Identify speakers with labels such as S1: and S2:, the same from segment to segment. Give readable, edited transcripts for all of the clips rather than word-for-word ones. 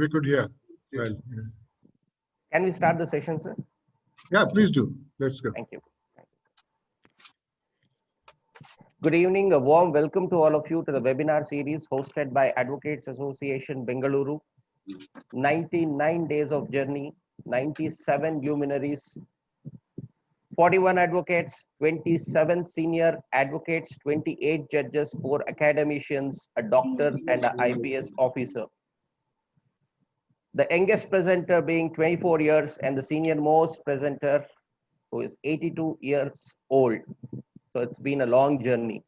S1: We could hear. Well, yeah.
S2: Can we start the session, sir?
S1: Yeah, please do. Let's go.
S2: Thank you. Good evening. A warm welcome to all of you to the webinar series hosted by Advocates Association Bengaluru. 99 days of journey, 97 luminaries, 41 advocates, 27 senior advocates, 28 judges, 4 academicians, a doctor, and an IPS officer. The youngest presenter being 24 years and the senior most presenter who is 82 years old. So it's been a long journey.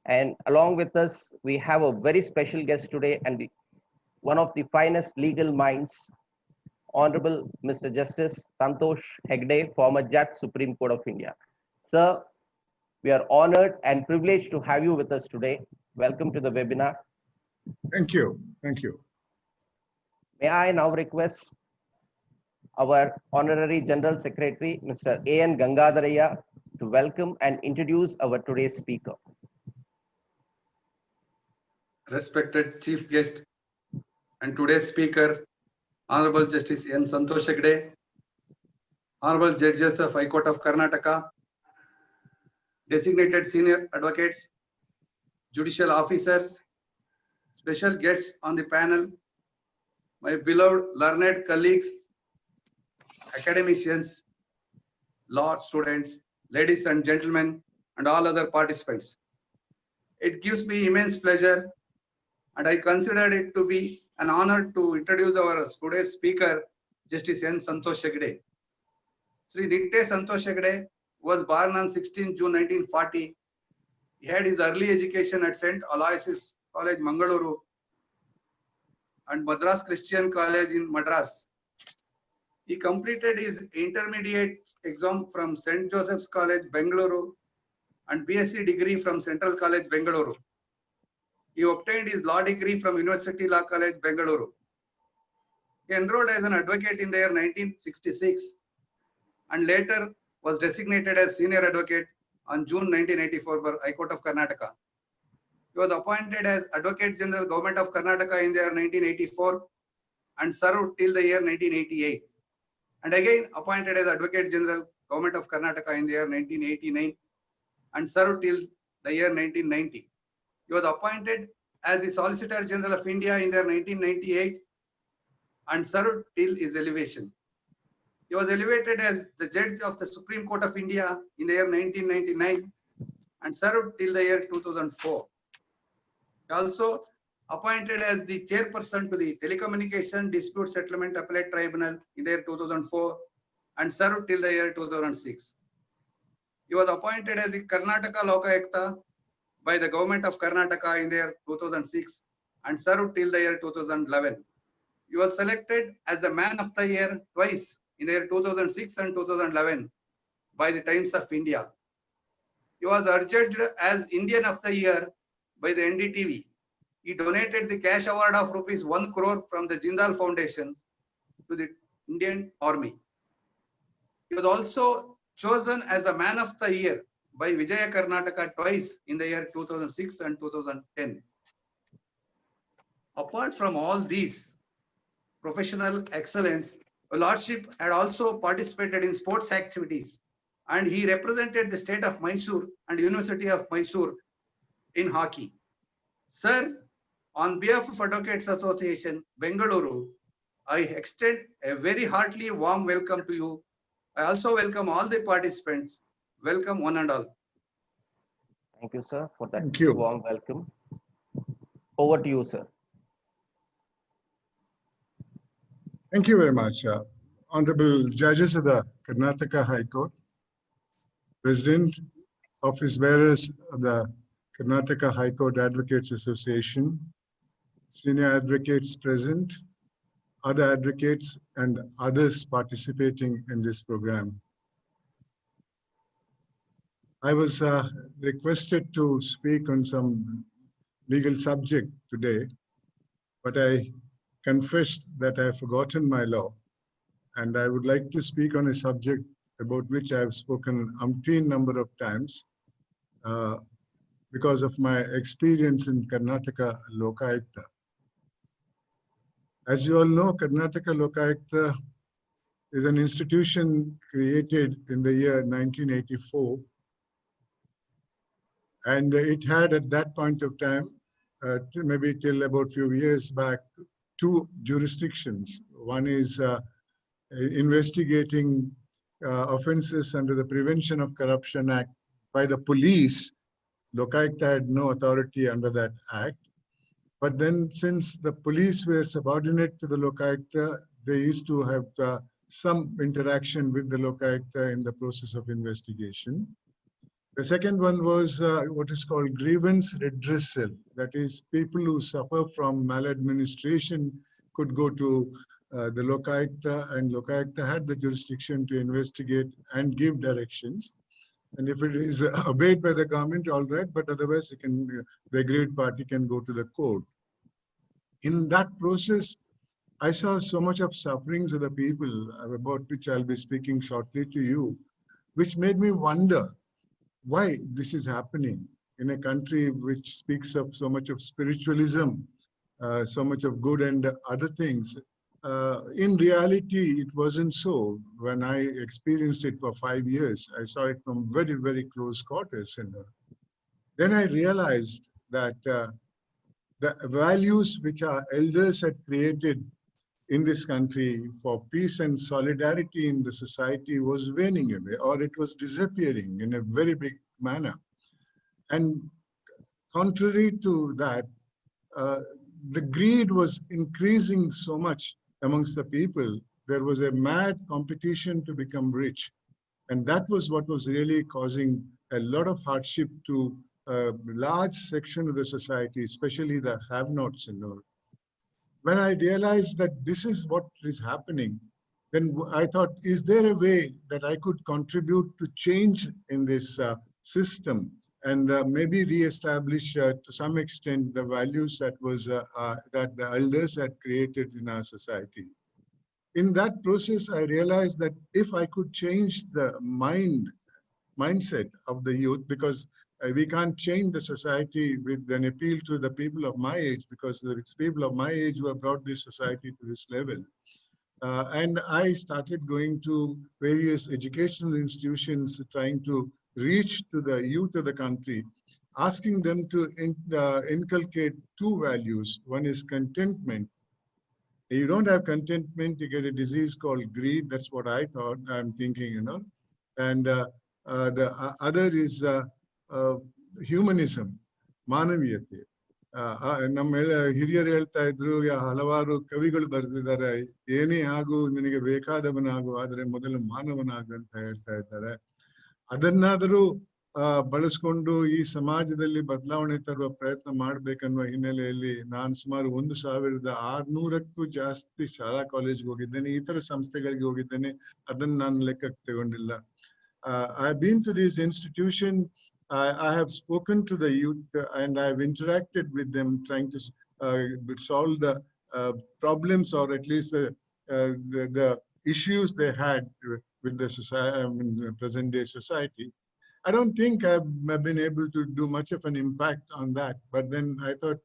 S2: And along with us, we have a very special guest today and one of the finest legal minds, Honorable Mr. Justice Santosh Hegde, former Judge, Supreme Court of India. Sir, we are honored and privileged to have you with us today. Welcome to the webinar.
S1: Thank you. Thank you.
S2: May I now request our Honorary General Secretary, Mr. A.N. Gangadharaya, to welcome and introduce our today's speaker.
S3: Respected Chief Guest and today's speaker, Honorable Justice N. Santosh Hegde, Honorable Judges of High Court of Karnataka, designated senior advocates, judicial officers, special guests on the panel, my beloved learned colleagues, academicians, law students, ladies and gentlemen, and all other participants. It gives me immense pleasure, and I consider it to be an honor to introduce our today's speaker, Justice N. Santosh Hegde. Sri Nitte Santosh Hegde was born on 16 June 1940. He had his early education at St. Aloysius College, Mangaluru, and Madras Christian College in Madras. He completed his intermediate exam from St. Joseph's College, Bengaluru, and BSc degree from Central College, Bengaluru. He obtained his law degree from University Law College, Bengaluru. He enrolled as an advocate in the year 1966 and later was designated as senior advocate on June 1984 by High Court of Karnataka. He was appointed as Advocate General Government of Karnataka in the year 1984 and served till the year 1988. And again appointed as Advocate General Government of Karnataka in the year 1989 and served till the year 1990. He was appointed as the Solicitor General of India in the year 1998 and served till his elevation. He was elevated as the Judge of the Supreme Court of India in the year 1999 and served till the year 2004. He also appointed as the chairperson to the Telecommunication Dispute Settlement Appellate Tribunal in the year 2004 and served till the year 2006. He was appointed as the Karnataka Lokayukta by the Government of Karnataka in the year 2006 and served till the year 2011. He was selected as the Man of the Year twice in the year 2006 and 2011 by the Times of India. He was adjudged as Indian of the Year by the NDTV. He donated the cash award of rupees 1 crore from the Jindal Foundation to the Indian Army. He was also chosen as the Man of the Year by Vijaya Karnataka twice in the year 2006 and 2010. Apart from all these professional excellence, Lordship had also participated in sports activities and he represented the state of Mysore and University of Mysore in hockey. Sir, on behalf of Advocates Association, Bengaluru, I extend a very heartily warm welcome to you. I also welcome all the participants. Welcome one and all.
S2: Thank you, sir, for that
S1: Thank you.
S2: warm welcome. Over to you, sir.
S1: Thank you very much. Honorable Judges of the Karnataka High Court, President, Office Bearers of the Karnataka High Court Advocates Association, senior advocates present, other advocates, and others participating in this program. I was requested to speak on some legal subject today, but I confessed that I have forgotten my law, and I would like to speak on a subject about which I have spoken umpteen number of times because of my experience in Karnataka Lokayukta. As you all know, Karnataka Lokayukta is an institution created in the year 1984. And it had at that point of time, maybe till about few years back, two jurisdictions. One is investigating offenses under the Prevention of Corruption Act by the police. Lokayukta had no authority under that act. But then since the police were subordinate to the Lokayukta, they used to have some interaction with the Lokayukta in the process of investigation. The second one was what is called grievance redressal. That is, people who suffer from maladministration could go to the Lokayukta, and Lokayukta had the jurisdiction to investigate and give directions. And if it is obeyed by the government, all right, but otherwise it can, the aggrieved party can go to the court. In that process, I saw so much of sufferings of the people, about which I'll be speaking shortly to you, which made me wonder why this is happening in a country which speaks of so much of spiritualism, so much of good and other things. In reality, it wasn't so. When I experienced it for 5 years, I saw it from very, very close quarters. And then I realized that the values which our elders had created in this country for peace and solidarity in the society was waning away, or it was disappearing in a very big manner. And contrary to that, the greed was increasing so much amongst the people. There was a mad competition to become rich. And that was what was really causing a lot of hardship to a large section of the society, especially the have-nots and all. When I realized that this is what is happening, then I thought, is there a way that I could contribute to change in this system and maybe re-establish to some extent the values that was that the elders had created in our society? In that process, I realized that if I could change the mindset of the youth, because we can't change the society with an appeal to the people of my age, because it's people of my age who have brought this society to this level. And I started going to various educational institutions, trying to reach to the youth of the country, asking them to inculcate two values. One is contentment. If you don't have contentment, you get a disease called greed. That's what I thought, I'm thinking, you know. And the other is humanism, ಮಾನವೀಯತೆ. ನಮ್ಮ ಹಿರಿಯರು ಹೇಳ್ತಾ ಇದ್ರು, ಹಲವಾರು ಕವಿಗಳು ಬರೆದಿದ್ದಾರೆ, ಏನೇ ಆಗು ನಿನಗೆ ಬೇಕಾದವನಾಗು, ಆದರೆ ಮೊದಲು ಮಾನವನಾಗು ಅಂತ ಹೇಳ್ತಾ ಇದ್ದಾರೆ. ಅದನ್ನಾದರೂ ಬಳಸ್ಕೊಂಡು ಈ ಸಮಾಜದಲ್ಲಿ ಬದಲಾವಣೆ ತರುವ ಪ್ರಯತ್ನ ಮಾಡ್ಬೇಕನ್ನುವ ಹಿನ್ನೆಲೆಯಲ್ಲಿ ನಾನು ಸುಮಾರು 1600ಕ್ಕೂ ಜಾಸ್ತಿ ಶಾಲಾ ಕಾಲೇಜ್ಗೆ ಹೋಗಿದ್ದೇನೆ, ಇತರ ಸಂಸ್ಥೆಗಳಿಗೆ ಹೋಗಿದ್ದೇನೆ. ಅದನ್ನು ನಾನು ಲೆಕ್ಕಕ್ಕೆ ತಗೊಂಡಿಲ್ಲ. I've been to this institution. I have spoken to the youth and I've interacted with them, trying to solve the problems, or at least the issues they had with the society, the present day society. I don't think I've been able to do much of an impact on that, but then I thought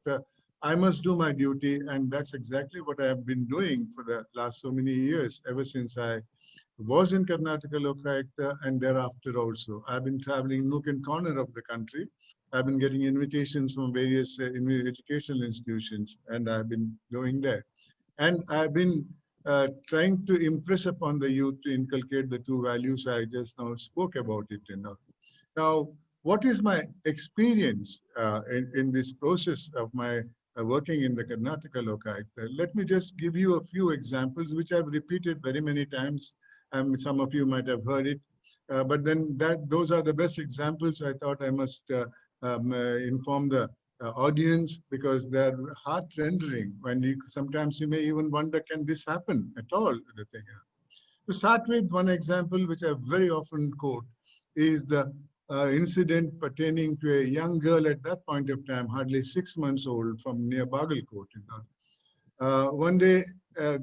S1: I must do my duty, and that's exactly what I have been doing for the last so many years, ever since I was in Karnataka Lokayukta and thereafter also. I've been traveling nook and corner of the country. I've been getting invitations from various educational institutions, and I've been going there. And I've been trying to impress upon the youth to inculcate the two values I just now spoke about it. You know. Now, what is my experience in this process of my working in the Karnataka Lokayukta? Let me just give you a few examples, which I've repeated very many times. Some of you might have heard it, but then those are the best examples. I thought I must inform the audience, because they're heart-rendering. When sometimes you may even wonder, can this happen at all? The thing. To start with, one example which I very often quote is the incident pertaining to a young girl at that point of time, hardly 6 months old, from near Bagalkot. You know. One day, a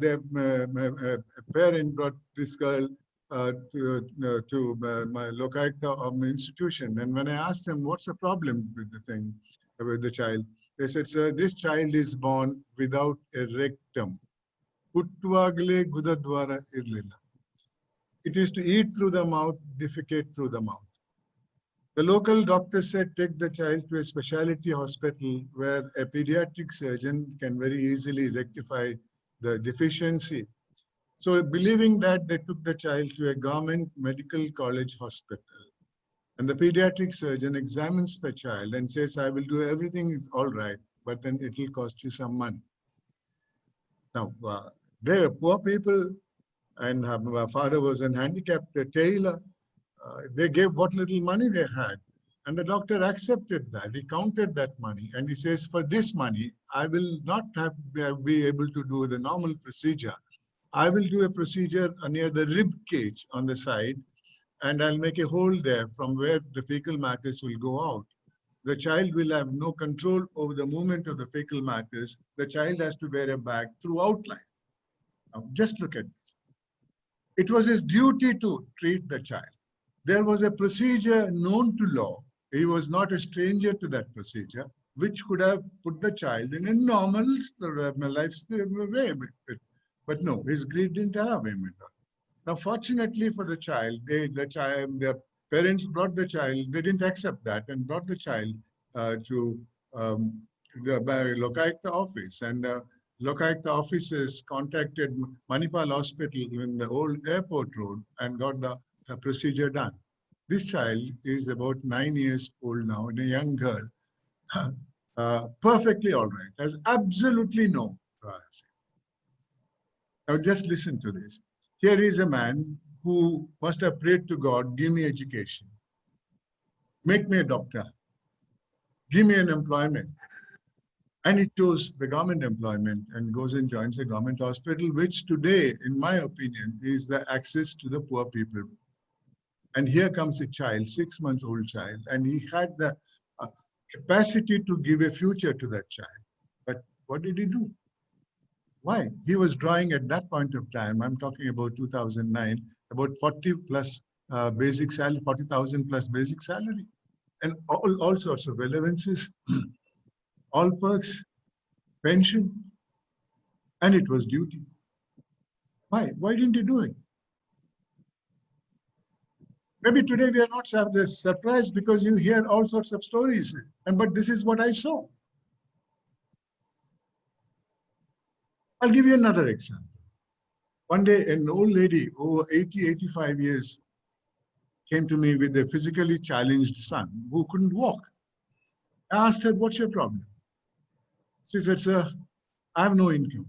S1: parent brought this girl to my Lokayukta of my institution. And when I asked them, what's the problem with the thing, with the child? They said, sir, this child is born without a rectum. Huttuvagale Gudadwara Irlilla. It is to eat through the mouth, defecate through the mouth. The local doctor said, take the child to a specialty hospital where a pediatric surgeon can very easily rectify the deficiency. So believing that, they took the child to a government medical college hospital. And the pediatric surgeon examines the child and says, I will do everything is all right, but then it will cost you some money. Now, they were poor people, and her father was a handicapped tailor. They gave what little money they had. And the doctor accepted that. He counted that money and he says, for this money, I will not be able to do the normal procedure. I will do a procedure near the rib cage on the side, and I'll make a hole there from where the fecal matters will go out. The child will have no control over the movement of the fecal matters. The child has to wear a bag throughout life. Now, just look at this. It was his duty to treat the child. There was a procedure known to law. He was not a stranger to that procedure, which could have put the child in a normal life way. But no, his greed didn't allow him. Now, fortunately for the child, their parents brought the child. They didn't accept that and brought the child to the Lokayukta office. And Lokayukta officers contacted Manipal Hospital in the old airport road and got the procedure done. This child is about 9 years old now, and a young girl, perfectly all right, has absolutely no privacy. Now just listen to this. Here is a man who must have prayed to God, give me education, make me a doctor, give me an employment. And he chose the government employment and goes and joins a government hospital, which today, in my opinion, is the access to the poor people. And here comes a child, 6 months old child, and he had the capacity to give a future to that child. But what did he do? Why? He was drawing at that point of time, I'm talking about 2009, about 40 plus basic salary, 40,000 plus basic salary, and all sorts of relevances, all perks, pension, and it was duty. Why? Why didn't he do it? Maybe today we are not surprised because you hear all sorts of stories, but this is what I saw. I'll give you another example. One day, an old lady over 80, 85 years came to me with a physically challenged son who couldn't walk. I asked her, what's your problem? She said, sir, I have no income.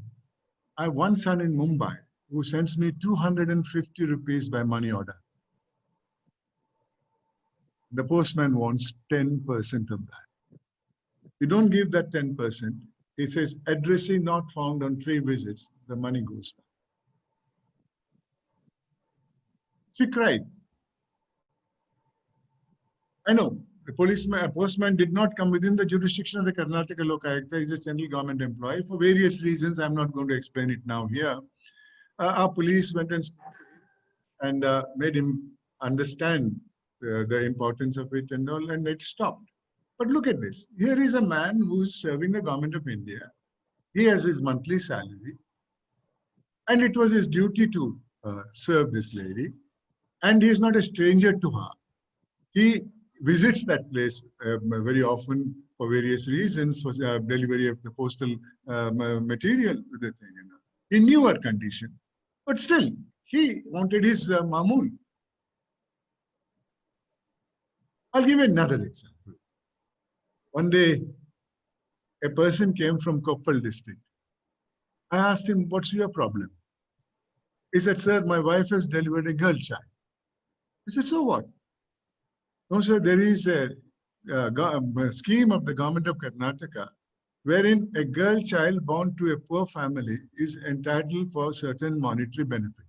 S1: I have one son in Mumbai who sends me 250 rupees by money order. The postman wants 10% of that. You don't give that 10%. It says addressee not found on 3 visits. The money goes down. She cried. I know the postman did not come within the jurisdiction of the Karnataka Lokayukta. He's a central government employee for various reasons. I'm not going to explain it now here. Our police went and made him understand the importance of it and all, and it stopped. But look at this. Here is a man who's serving the government of India. He has his monthly salary, and it was his duty to serve this lady. And he is not a stranger to her. He visits that place very often for various reasons, for delivery of the postal material. He knew her condition, but still, he wanted his mamul. I'll give you another example. One day, a person came from Koppal district. I asked him, what's your problem? He said, sir, my wife has delivered a girl child. I said, so what? No, sir, there is a scheme of the government of Karnataka wherein a girl child born to a poor family is entitled for certain monetary benefit.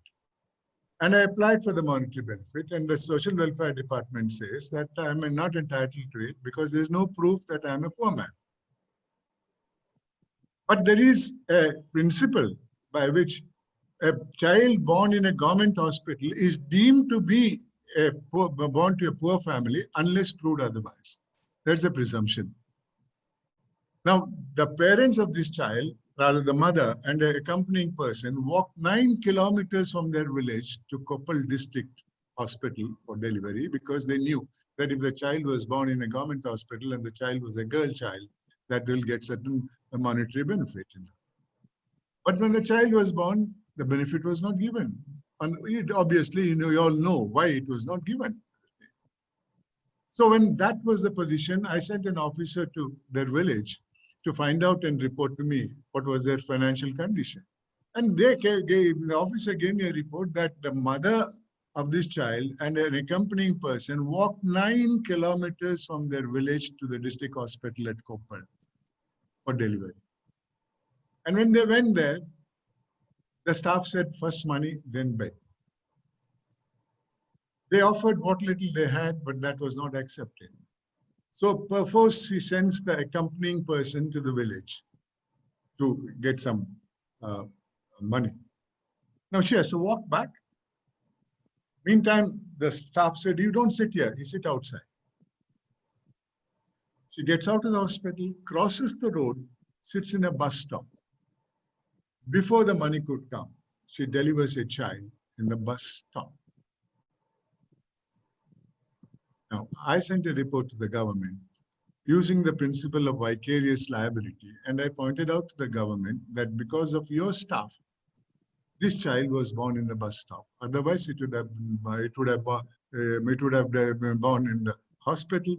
S1: And I applied for the monetary benefit, and the social welfare department says that I am not entitled to it because there is no proof that I am a poor man. But there is a principle by which a child born in a government hospital is deemed to be born to a poor family unless proved otherwise. That's the presumption. Now, the parents of this child rather the mother and the accompanying person walked 9 kilometers from their village to Koppal district hospital for delivery because they knew that if the child was born in a government hospital and the child was a girl child, that will get certain monetary benefit. But when the child was born, the benefit was not given. And obviously, you all know why it was not given. So when that was the position, I sent an officer to their village to find out and report to me what was their financial condition. And the officer gave me a report that the mother of this child and an accompanying person walked 9 kilometers from their village to the district hospital at Koppal for delivery. And when they went there, the staff said, first money, then bed. They offered what little they had, but that was not accepted. So perforce he sends the accompanying person to the village to get some money. Now she has to walk back. Meantime, the staff said, you don't sit here, you sit outside. She gets out of the hospital, crosses the road, sits in a bus stop. Before the money could come, she delivers a child in the bus stop. Now, I sent a report to the government using the principle of vicarious liability, and I pointed out to the government that because of your staff, this child was born in the bus stop. Otherwise, it would have been born in the hospital,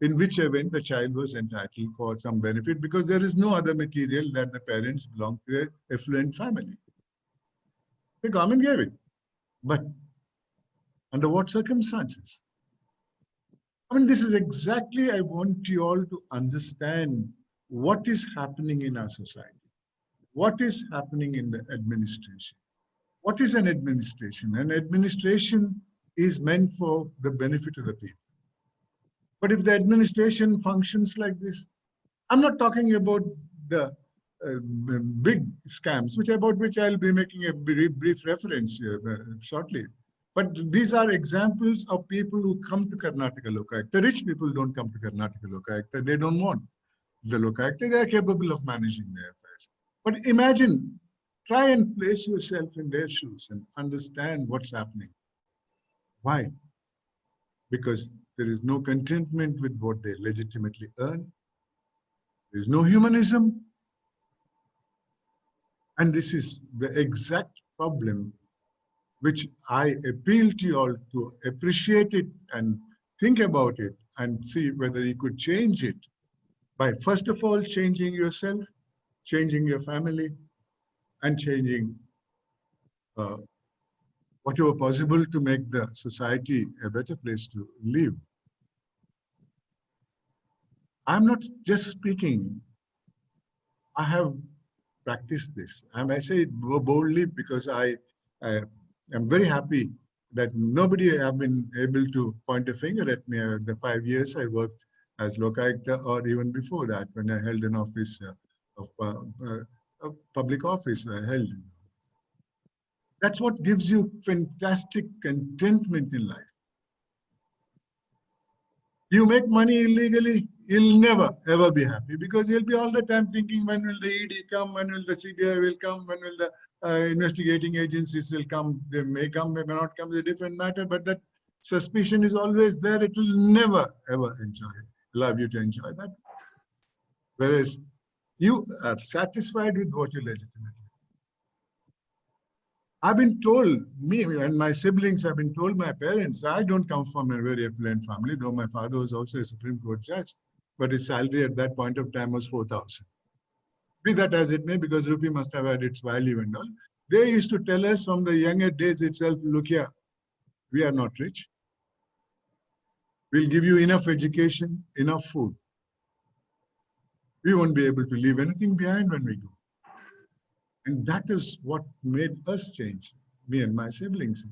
S1: in which event the child was entitled for some benefit because there is no other material that the parents belong to an affluent family. The government gave it, but under what circumstances? I mean, this is exactly, I want you all to understand what is happening in our society. What is happening in the administration? What is an administration? An administration is meant for the benefit of the people. But if the administration functions like this, I'm not talking about the big scams, about which I'll be making a brief reference shortly. But these are examples of people who come to Karnataka Lokayukta. The rich people don't come to Karnataka Lokayukta. They don't want the Lokayukta. They are capable of managing their affairs. But imagine, try and place yourself in their shoes and understand what's happening. Why? Because there is no contentment with what they legitimately earn. There is no humanism. And this is the exact problem which I appeal to you all to appreciate it and think about it and see whether you could change it by, first of all, changing yourself, changing your family, and changing whatever possible to make the society a better place to live. I'm not just speaking. I have practiced this. And I say it boldly because I am very happy that nobody have been able to point a finger at me the 5 years I worked as Lokayukta, or even before that when I held an office of public office I held. That's what gives you fantastic contentment in life. You make money illegally, you'll never ever be happy because you'll be all the time thinking, when will the ED come, when will the CBI will come, when will the investigating agencies will come. They may come, they may not come, it's a different matter, but that suspicion is always there. It will never ever allow you to enjoy that. Whereas you are satisfied with what you legitimately. I've been told, me and my siblings have been told, my parents, I don't come from a very affluent family, though my father was also a Supreme Court judge, but his salary at that point of time was 4,000. Be that as it may, because rupee must have had its value and all. They used to tell us from the younger days itself, look here, we are not rich. We'll give you enough education, enough food. We won't be able to leave anything behind when we go. And that is what made us change, me and my siblings.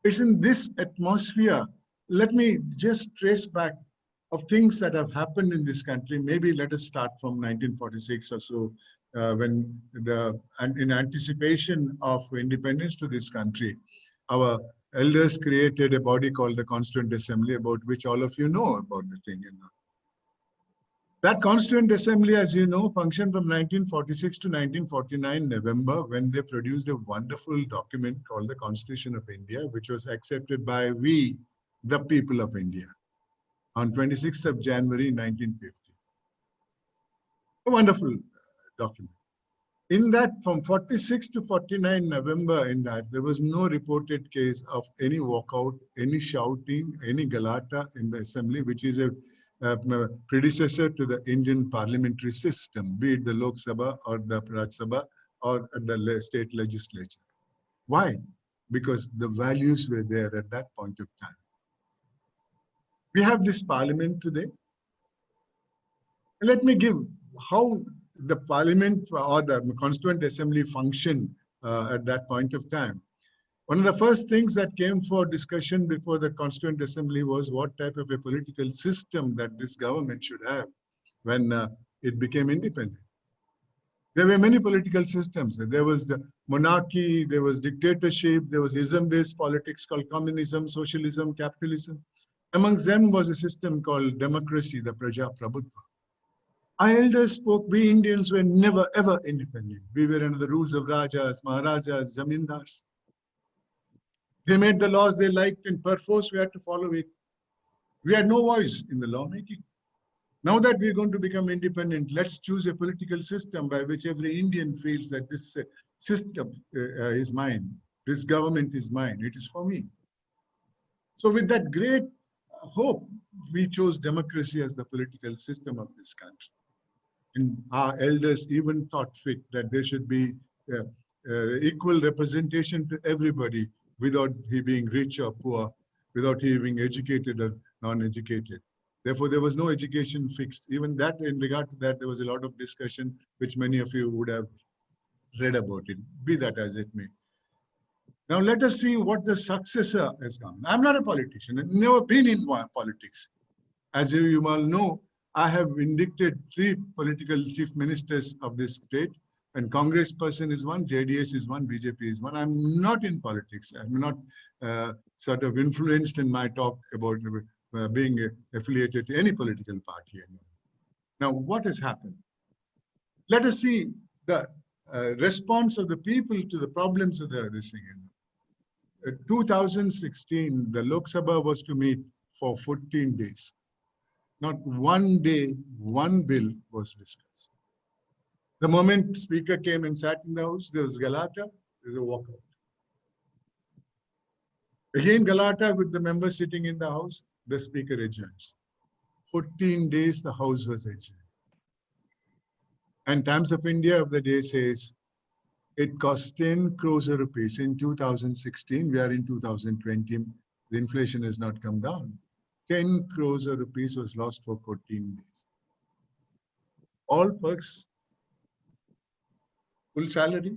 S1: It's in this atmosphere, let me just trace back of things that have happened in this country. Maybe let us start from 1946 or so, when in anticipation of independence to this country, our elders created a body called the Constituent Assembly, about which all of you know about the thing. That Constituent Assembly, as you know, functioned from 1946 to 1949 November, when they produced a wonderful document called the Constitution of India, which was accepted by we, the people of India, on 26th of January 1950. A wonderful document. In that, from 46 to 49 November, in that, there was no reported case of any walkout, any shouting, any galata in the assembly, which is a predecessor to the Indian parliamentary system, be it the Lok Sabha or the Raj Sabha or the state legislature. Why? Because the values were there at that point of time. We have this parliament today. Let me give how the parliament or the Constituent Assembly functioned at that point of time. One of the first things that came for discussion before the Constituent Assembly was what type of a political system that this government should have when it became independent. There were many political systems. There was the monarchy, there was dictatorship, there was ism-based politics called communism, socialism, capitalism. Amongst them was a system called democracy, the Praja Prabhutva. Our elders spoke, we Indians were never ever independent. We were under the rules of Rajas, Maharajas, Zamindars. They made the laws they liked, and perforce we had to follow it. We had no voice in the lawmaking. Now that we're going to become independent, let's choose a political system by which every Indian feels that this system is mine. This government is mine. It is for me. So with that great hope, we chose democracy as the political system of this country. And our elders even thought fit that there should be equal representation to everybody without he being rich or poor, without he being educated or non-educated. Therefore, there was no education fixed. Even that, in regard to that, there was a lot of discussion, which many of you would have read about it, be that as it may. Now, let us see what the successor has done. I'm not a politician, I've never been in politics. As you all know, I have indicted 3 political chief ministers of this state, and Congress person is one, JDS is one, BJP is one. I'm not in politics. I'm not sort of influenced in my talk about being affiliated to any political party anymore. Now, what has happened? Let us see the response of the people to the problems of this thing. 2016, the Lok Sabha was to meet for 14 days. Not one day, one bill was discussed. The moment Speaker came and sat in the House, there was Galata, there's a walkout. Again, Galata with the members sitting in the House, the Speaker adjourns. 14 days, the House was adjourned. And Times of India of the day says, it cost 10 crores of rupees in 2016. We are in 2020. The inflation has not come down. 10 crores of rupees was lost for 14 days. All perks, full salary.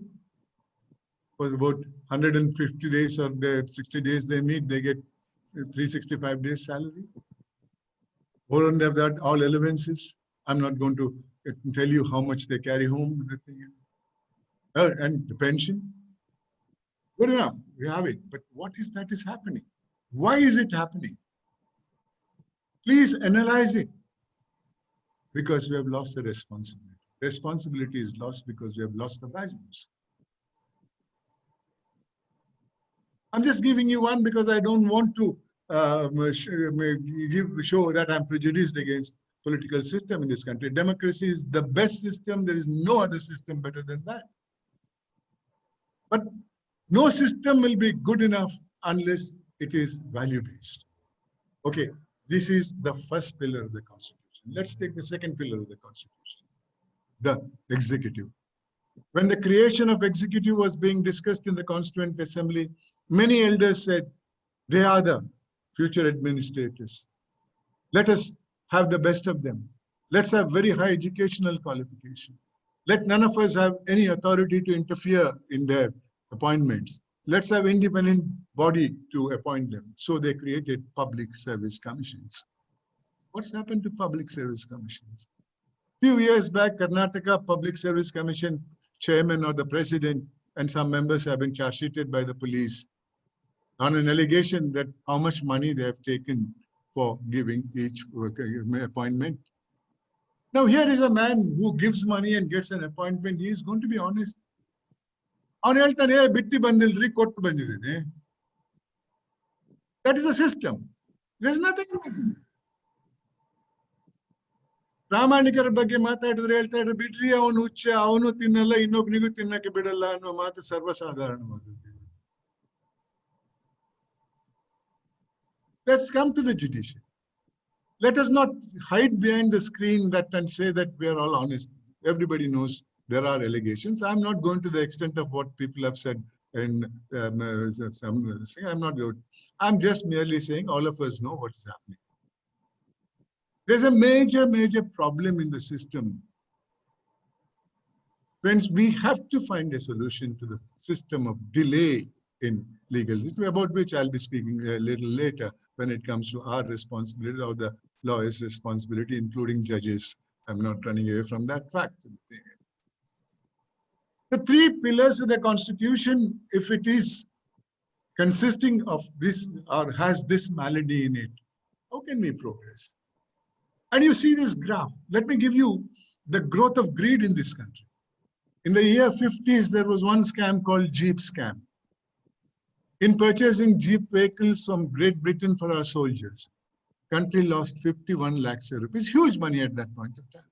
S1: For about 150 days or the 60 days they meet, they get 365 days salary. Over and above that, all allowances. I'm not going to tell you how much they carry home with the thing. And the pension. Good enough, we have it. But what is that is happening? Why is it happening? Please analyze it. Because we have lost the responsibility. Responsibility is lost because we have lost the values. I'm just giving you one because I don't want to show that I'm prejudiced against political system in this country. Democracy is the best system. There is no other system better than that. But no system will be good enough unless it is value-based. Okay, this is the first pillar of the Constitution. Let's take the second pillar of the Constitution, the executive. When the creation of executive was being discussed in the Constituent Assembly, many elders said, they are the future administrators. Let us have the best of them. Let's have very high educational qualification. Let none of us have any authority to interfere in their appointments. Let's have independent body to appoint them. So they created public service commissions. What's happened to public service commissions? Few years back, Karnataka Public Service Commission chairman or the president and some members have been charge sheeted by the police on an allegation that how much money they have taken for giving each appointment. Now here is a man who gives money and gets an appointment. He is going to be honest. ಅವನು ಹೇಳ್ತಾನೆ ಬಿಟ್ಟಿ ಬಂದಿಲ್ರಿ ಕೊಟ್ಟು ಬಂದಿದ್ದೇನೆ. That is the system. There is nothing. ಪ್ರಾಮಾಣಿಕರ ಬಗ್ಗೆ ಮಾತಾಡಿದ್ರೆ ಹೇಳ್ತಾ ಇದ್ರೆ ಬಿಡ್ರಿ ಅವನು ಹುಚ್ಚ, ಅವನು ತಿನ್ನಲ್ಲ ಇನ್ನೊಬ್ನಿಗೂ ತಿನ್ನಕ್ಕೆ ಬಿಡಲ್ಲ ಅನ್ನೋ ಮಾತು ಸರ್ವಸಾಧಾರಣವಾದದ್ದು. Let's come to the judiciary. Let us not hide behind the screen that and say that we are all honest. Everybody knows there are allegations. I'm not going to the extent of what people have said in I'm not good. I'm just merely saying all of us know what's happening. There's a major problem in the system. Friends, we have to find a solution to the system of delay in legal system, about which I'll be speaking a little later when it comes to our responsibility or the lawyer's responsibility, including judges. I'm not running away from that fact. The three pillars of the Constitution, if it is consisting of this or has this malady in it, how can we progress? And you see this graph. Let me give you the growth of greed in this country. In the year 50s, there was one scam called Jeep scam. In purchasing Jeep vehicles from Great Britain for our soldiers, country lost 51 lakhs of rupees, huge money at that point of time.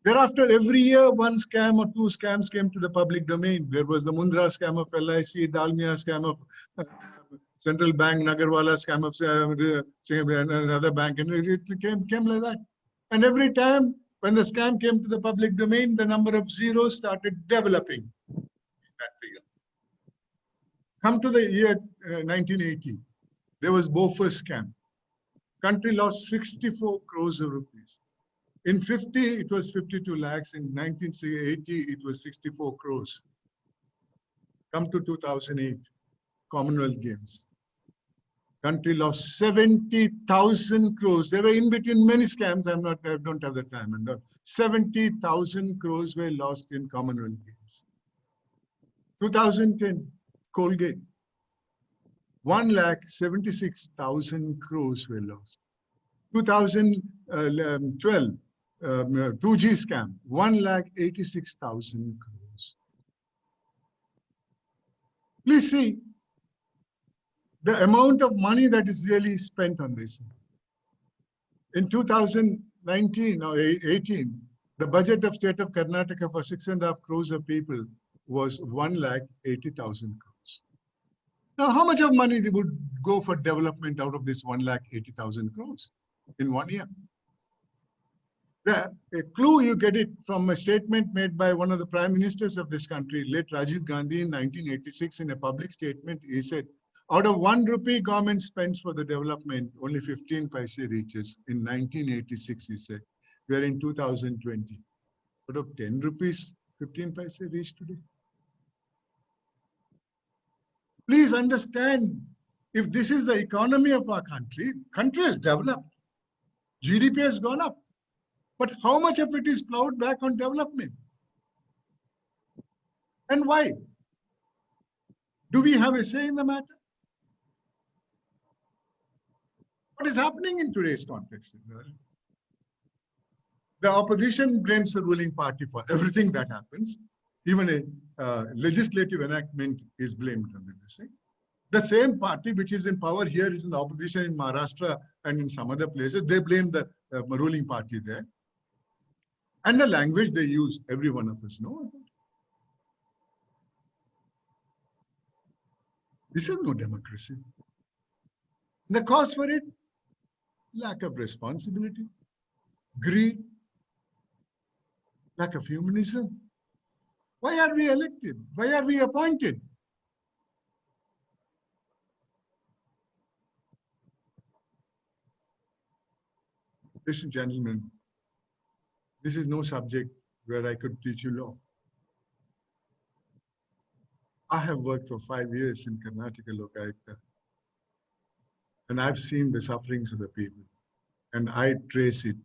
S1: Thereafter, every year, one scam or two scams came to the public domain. There was the Mundra scam of LIC, Dalmia scam of Central Bank, Nagarwala scam of another bank, and it came like that. And every time when the scam came to the public domain, the number of zeros started developing that figure. Come to the year 1980, there was Bofors scam. Country lost 64 crores of rupees. In 50, it was 52 lakhs. In 1980, it was 64 crores. Come to 2008, Commonwealth Games. Country lost 70,000 crores. They were in between many scams. I don't have the time. And 70,000 crores were lost in Commonwealth Games. 2010, Colgate. 1,76,000 crores were lost. 2012, 2G scam, 1,86,000 crores. Please see the amount of money that is really spent on this. In 2019 or 18, the budget of state of Karnataka for 6.5 crores of people was 1,80,000 crores. Now, how much of money they would go for development out of this 1,80,000 crores in 1 year? A clue you get it from a statement made by one of the prime ministers of this country, late Rajiv Gandhi, in 1986. In a public statement, he said, out of 1 rupee government spends for the development, only 15 paise reaches. In 1986, he said, we are in 2020. Out of 10 rupees, 15 paise reach today. Please understand, if this is the economy of our country has developed. GDP has gone up. But how much of it is plowed back on development? And why? Do we have a say in the matter? What is happening in today's context? The opposition blames the ruling party for everything that happens. Even a legislative enactment is blamed under this thing. The same party which is in power here is in the opposition in Maharashtra and in some other places. They blame the ruling party there. And the language they use, every one of us know. This is no democracy. The cause for it, lack of responsibility, greed, lack of humanism. Why are we elected? Why are we appointed? Ladies and gentlemen, this is no subject where I could teach you law. I have worked for 5 years in Karnataka Lokayukta, and I've seen the sufferings of the people, and I trace it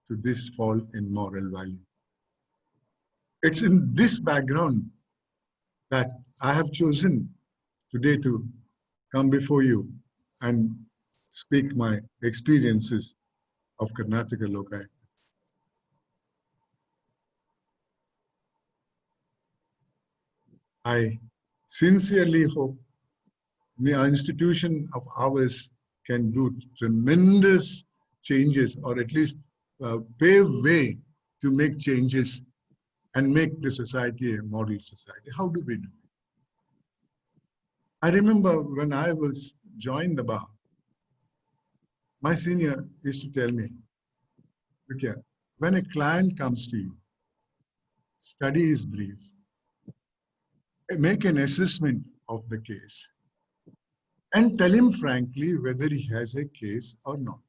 S1: to this fall in moral value. It's in this background that I have chosen today to come before you and speak my experiences of Karnataka Lokayukta. I sincerely hope the institution of ours can do tremendous changes, or at least pave way to make changes and make the society a model society. How do we do it? I remember when I was joined the bar, my senior used to tell me, look here, when a client comes to you, study his brief, make an assessment of the case, and tell him frankly whether he has a case or not.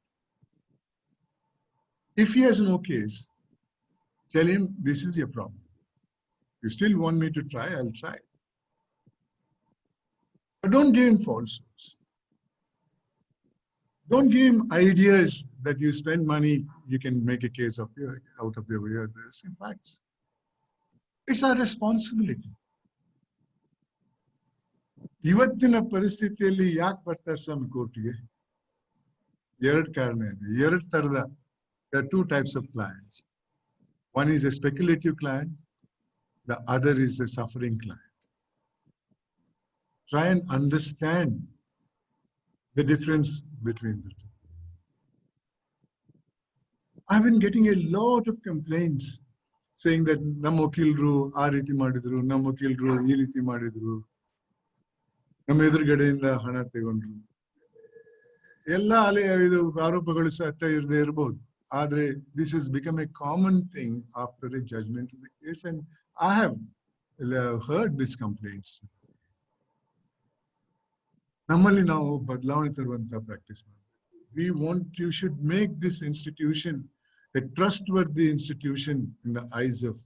S1: If he has no case, tell him this is your problem. You still want me to try, I'll try. But don't give him falsehoods. Don't give him ideas that you spend money, you can make a case of out of the way. In fact, it's our responsibility. ಇವತ್ತಿನ ಪರಿಸ್ಥಿತಿಯಲ್ಲಿ ಯಾಕೆ ಬರ್ತಾರೆ ಸ್ವಾಮಿ ಕೋರ್ಟ್ಗೆ? ಎರಡು ಕಾರಣ ಇದೆ. ಎರಡು ತರದ. There are two types of clients. One is a speculative client. The other is a suffering client. Try and understand the difference between the two. I've been getting a lot of complaints saying that ನಮ್ಮ ವಕೀಲರು ಆ ರೀತಿ ಮಾಡಿದ್ರು, ನಮ್ಮ ವಕೀಲರು ಈ ರೀತಿ ಮಾಡಿದ್ರು, ನಮ್ಮ ಎದುರುಗಡೆಯಿಂದ ಹಣ ತಗೊಂಡ್ರು. ಎಲ್ಲ ಇದು ಆರೋಪಗಳು ಸತ್ಯ ಇರದೇ ಇರಬಹುದು. Adre, this has become a common thing after a judgment of the case, and I have heard these complaints. Nammali ನಾವು ಬದಲಾವಣೆ ತರುವಂತ ಪ್ರಾಕ್ಟೀಸ್ ಮಾಡಬೇಕು. You should make this institution a trustworthy institution in the eyes of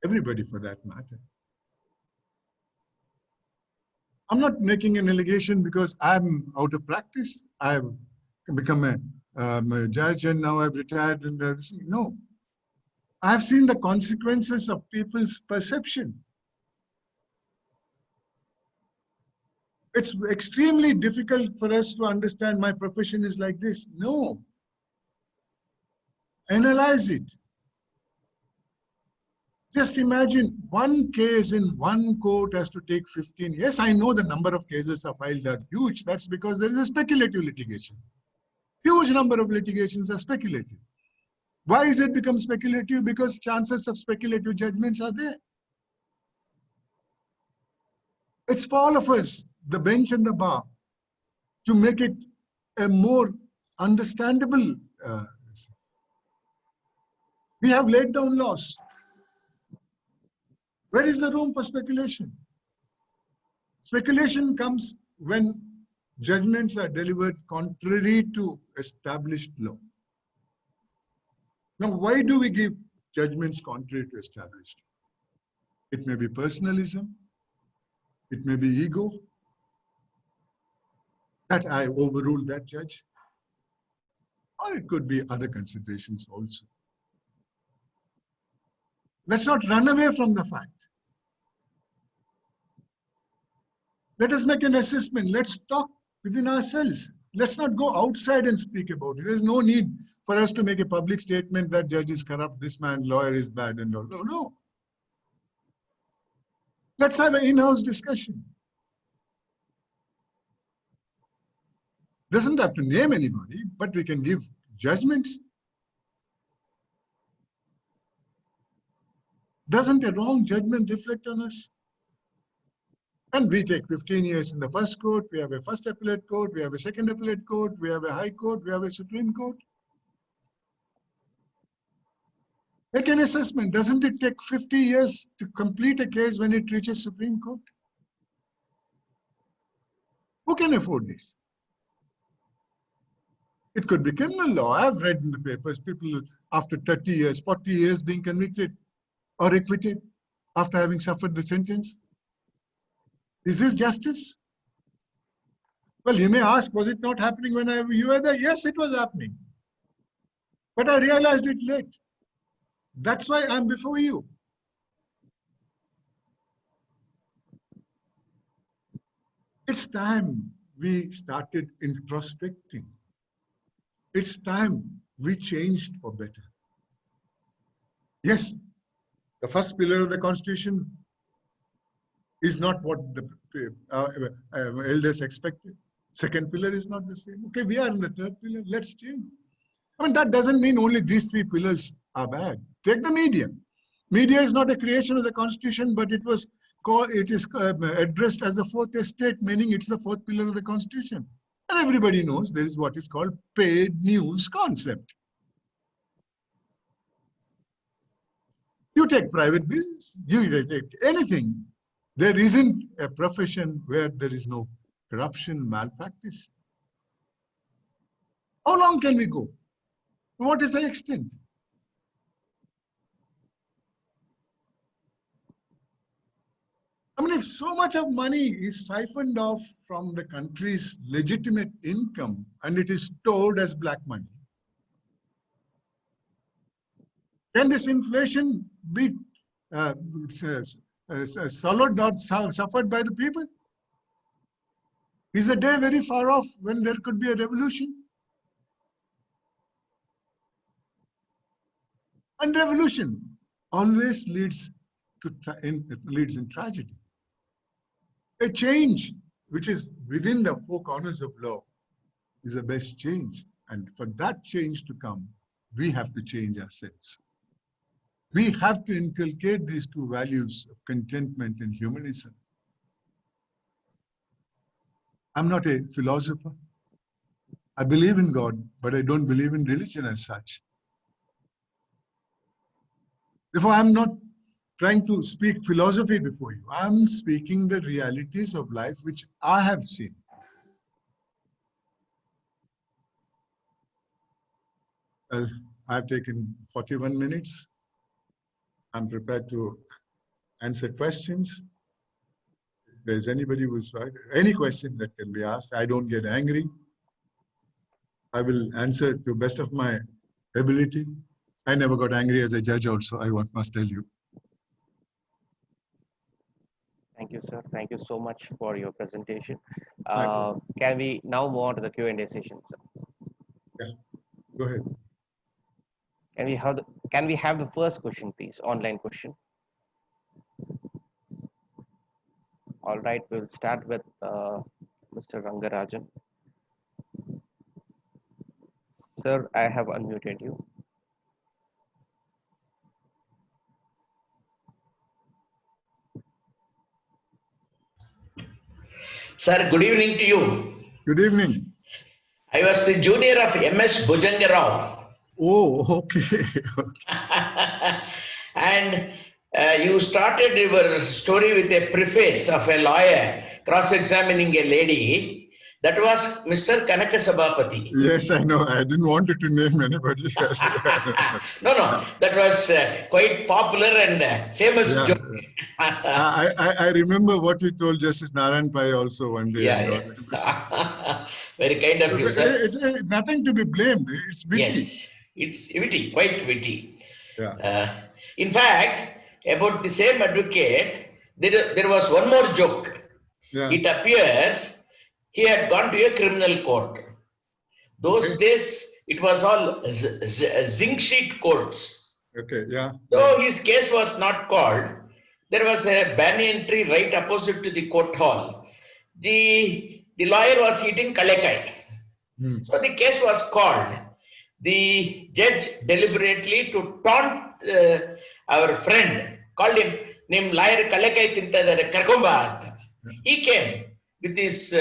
S1: everybody for that matter. I'm not making an allegation because I'm out of practice. I've become a judge and now I've retired. And no, I've seen the consequences of people's perception. It's extremely difficult for us to understand my profession is like this. No. Analyze it. Just imagine one case in one court has to take 15. Yes, I know the number of cases are filed are huge. That's because there is a speculative litigation. Huge number of litigations are speculative. Why is it become speculative? Because chances of speculative judgments are there. It's for all of us, the bench and the bar, to make it a more understandable. We have laid down laws. Where is the room for speculation? Speculation comes when judgments are delivered contrary to established law. Now, why do we give judgments contrary to established law? It may be personalism, it may be ego, that I overruled that judge, or it could be other considerations also. Let's not run away from the fact. Let us make an assessment. Let's talk within ourselves. Let's not go outside and speak about it. There's no need for us to make a public statement that judge is corrupt, this man, lawyer is bad and all. No. Let's have an in-house discussion. Doesn't have to name anybody, but we can give judgments. Doesn't a wrong judgment reflect on us? And we take 15 years in the first court, we have a first appellate court, we have a second appellate court, we have a high court, we have a Supreme Court. Make an assessment. Doesn't it take 50 years to complete a case when it reaches Supreme Court? Who can afford this? It could be criminal law. I've read in the papers, people after 30 years, 40 years being convicted or acquitted after having suffered the sentence. Is this justice? Well, you may ask, was it not happening when you were there? Yes, it was happening. But I realized it late. That's why I'm before you. It's time we started introspecting. It's time we changed for better. Yes, the first pillar of the Constitution is not what the elders expected. Second pillar is not the same. Okay, we are in the third pillar. Let's change. I mean, that doesn't mean only these three pillars are bad. Take the media. Media is not a creation of the constitution, but it is addressed as the fourth estate, meaning it's the fourth pillar of the constitution. And everybody knows there is what is called paid news concept. You take private business, you take anything. There isn't a profession where there is no corruption, malpractice. How long can we go? What is the extent? I mean, if so much of money is siphoned off from the country's legitimate income and it is stored as black money, can this inflation be swallowed or suffered by the people? Is the day very far off when there could be a revolution? And revolution always leads in tragedy. A change which is within the four corners of law is the best change. And for that change to come, we have to change ourselves. We have to inculcate these two values of contentment and humanism. I'm not a philosopher. I believe in God, but I don't believe in religion as such. Therefore, I'm not trying to speak philosophy before you. I'm speaking the realities of life which I have seen. Well, I've taken 41 minutes. I'm prepared to answer questions. If there's anybody who's any question that can be asked, I don't get angry. I will answer to the best of my ability. I never got angry as a judge also, must tell you.
S2: Thank you, sir. Thank you so much for your presentation. Can we now move on to the Q&A session, sir?
S1: Yeah, go ahead.
S2: Can we have the first question, please? Online question. All right, we'll start with Mr. Rangarajan. Sir, I have unmuted you.
S4: Sir, good evening to you.
S1: Good evening.
S4: I was the junior of MS Bhujangarao.
S1: Oh, okay.
S4: And you started your story with a preface of a lawyer cross-examining a lady. That was Mr. Kanaka Sabapati.
S1: Yes, I know. I didn't want to name anybody else.
S4: No, that was quite popular and famous joke.
S1: I remember what we told Justice Narayan Pai also one day.
S4: Yeah. Very kind of you, sir.
S1: It's nothing to be blamed. It's witty.
S4: Yes, it's witty, quite witty.
S1: Yeah.
S4: In fact, about the same advocate, there was one more joke.
S1: Yeah.
S4: It appears he had gone to a criminal court. Those days, it was all zinc sheet courts.
S1: Okay, yeah.
S4: So his case was not called. There was a banyan tree right opposite to the court hall. The lawyer was eating kalekai. So the case was called. The judge deliberately to taunt our friend called him, name lawyer kalekai tintadare karkomba. He came with his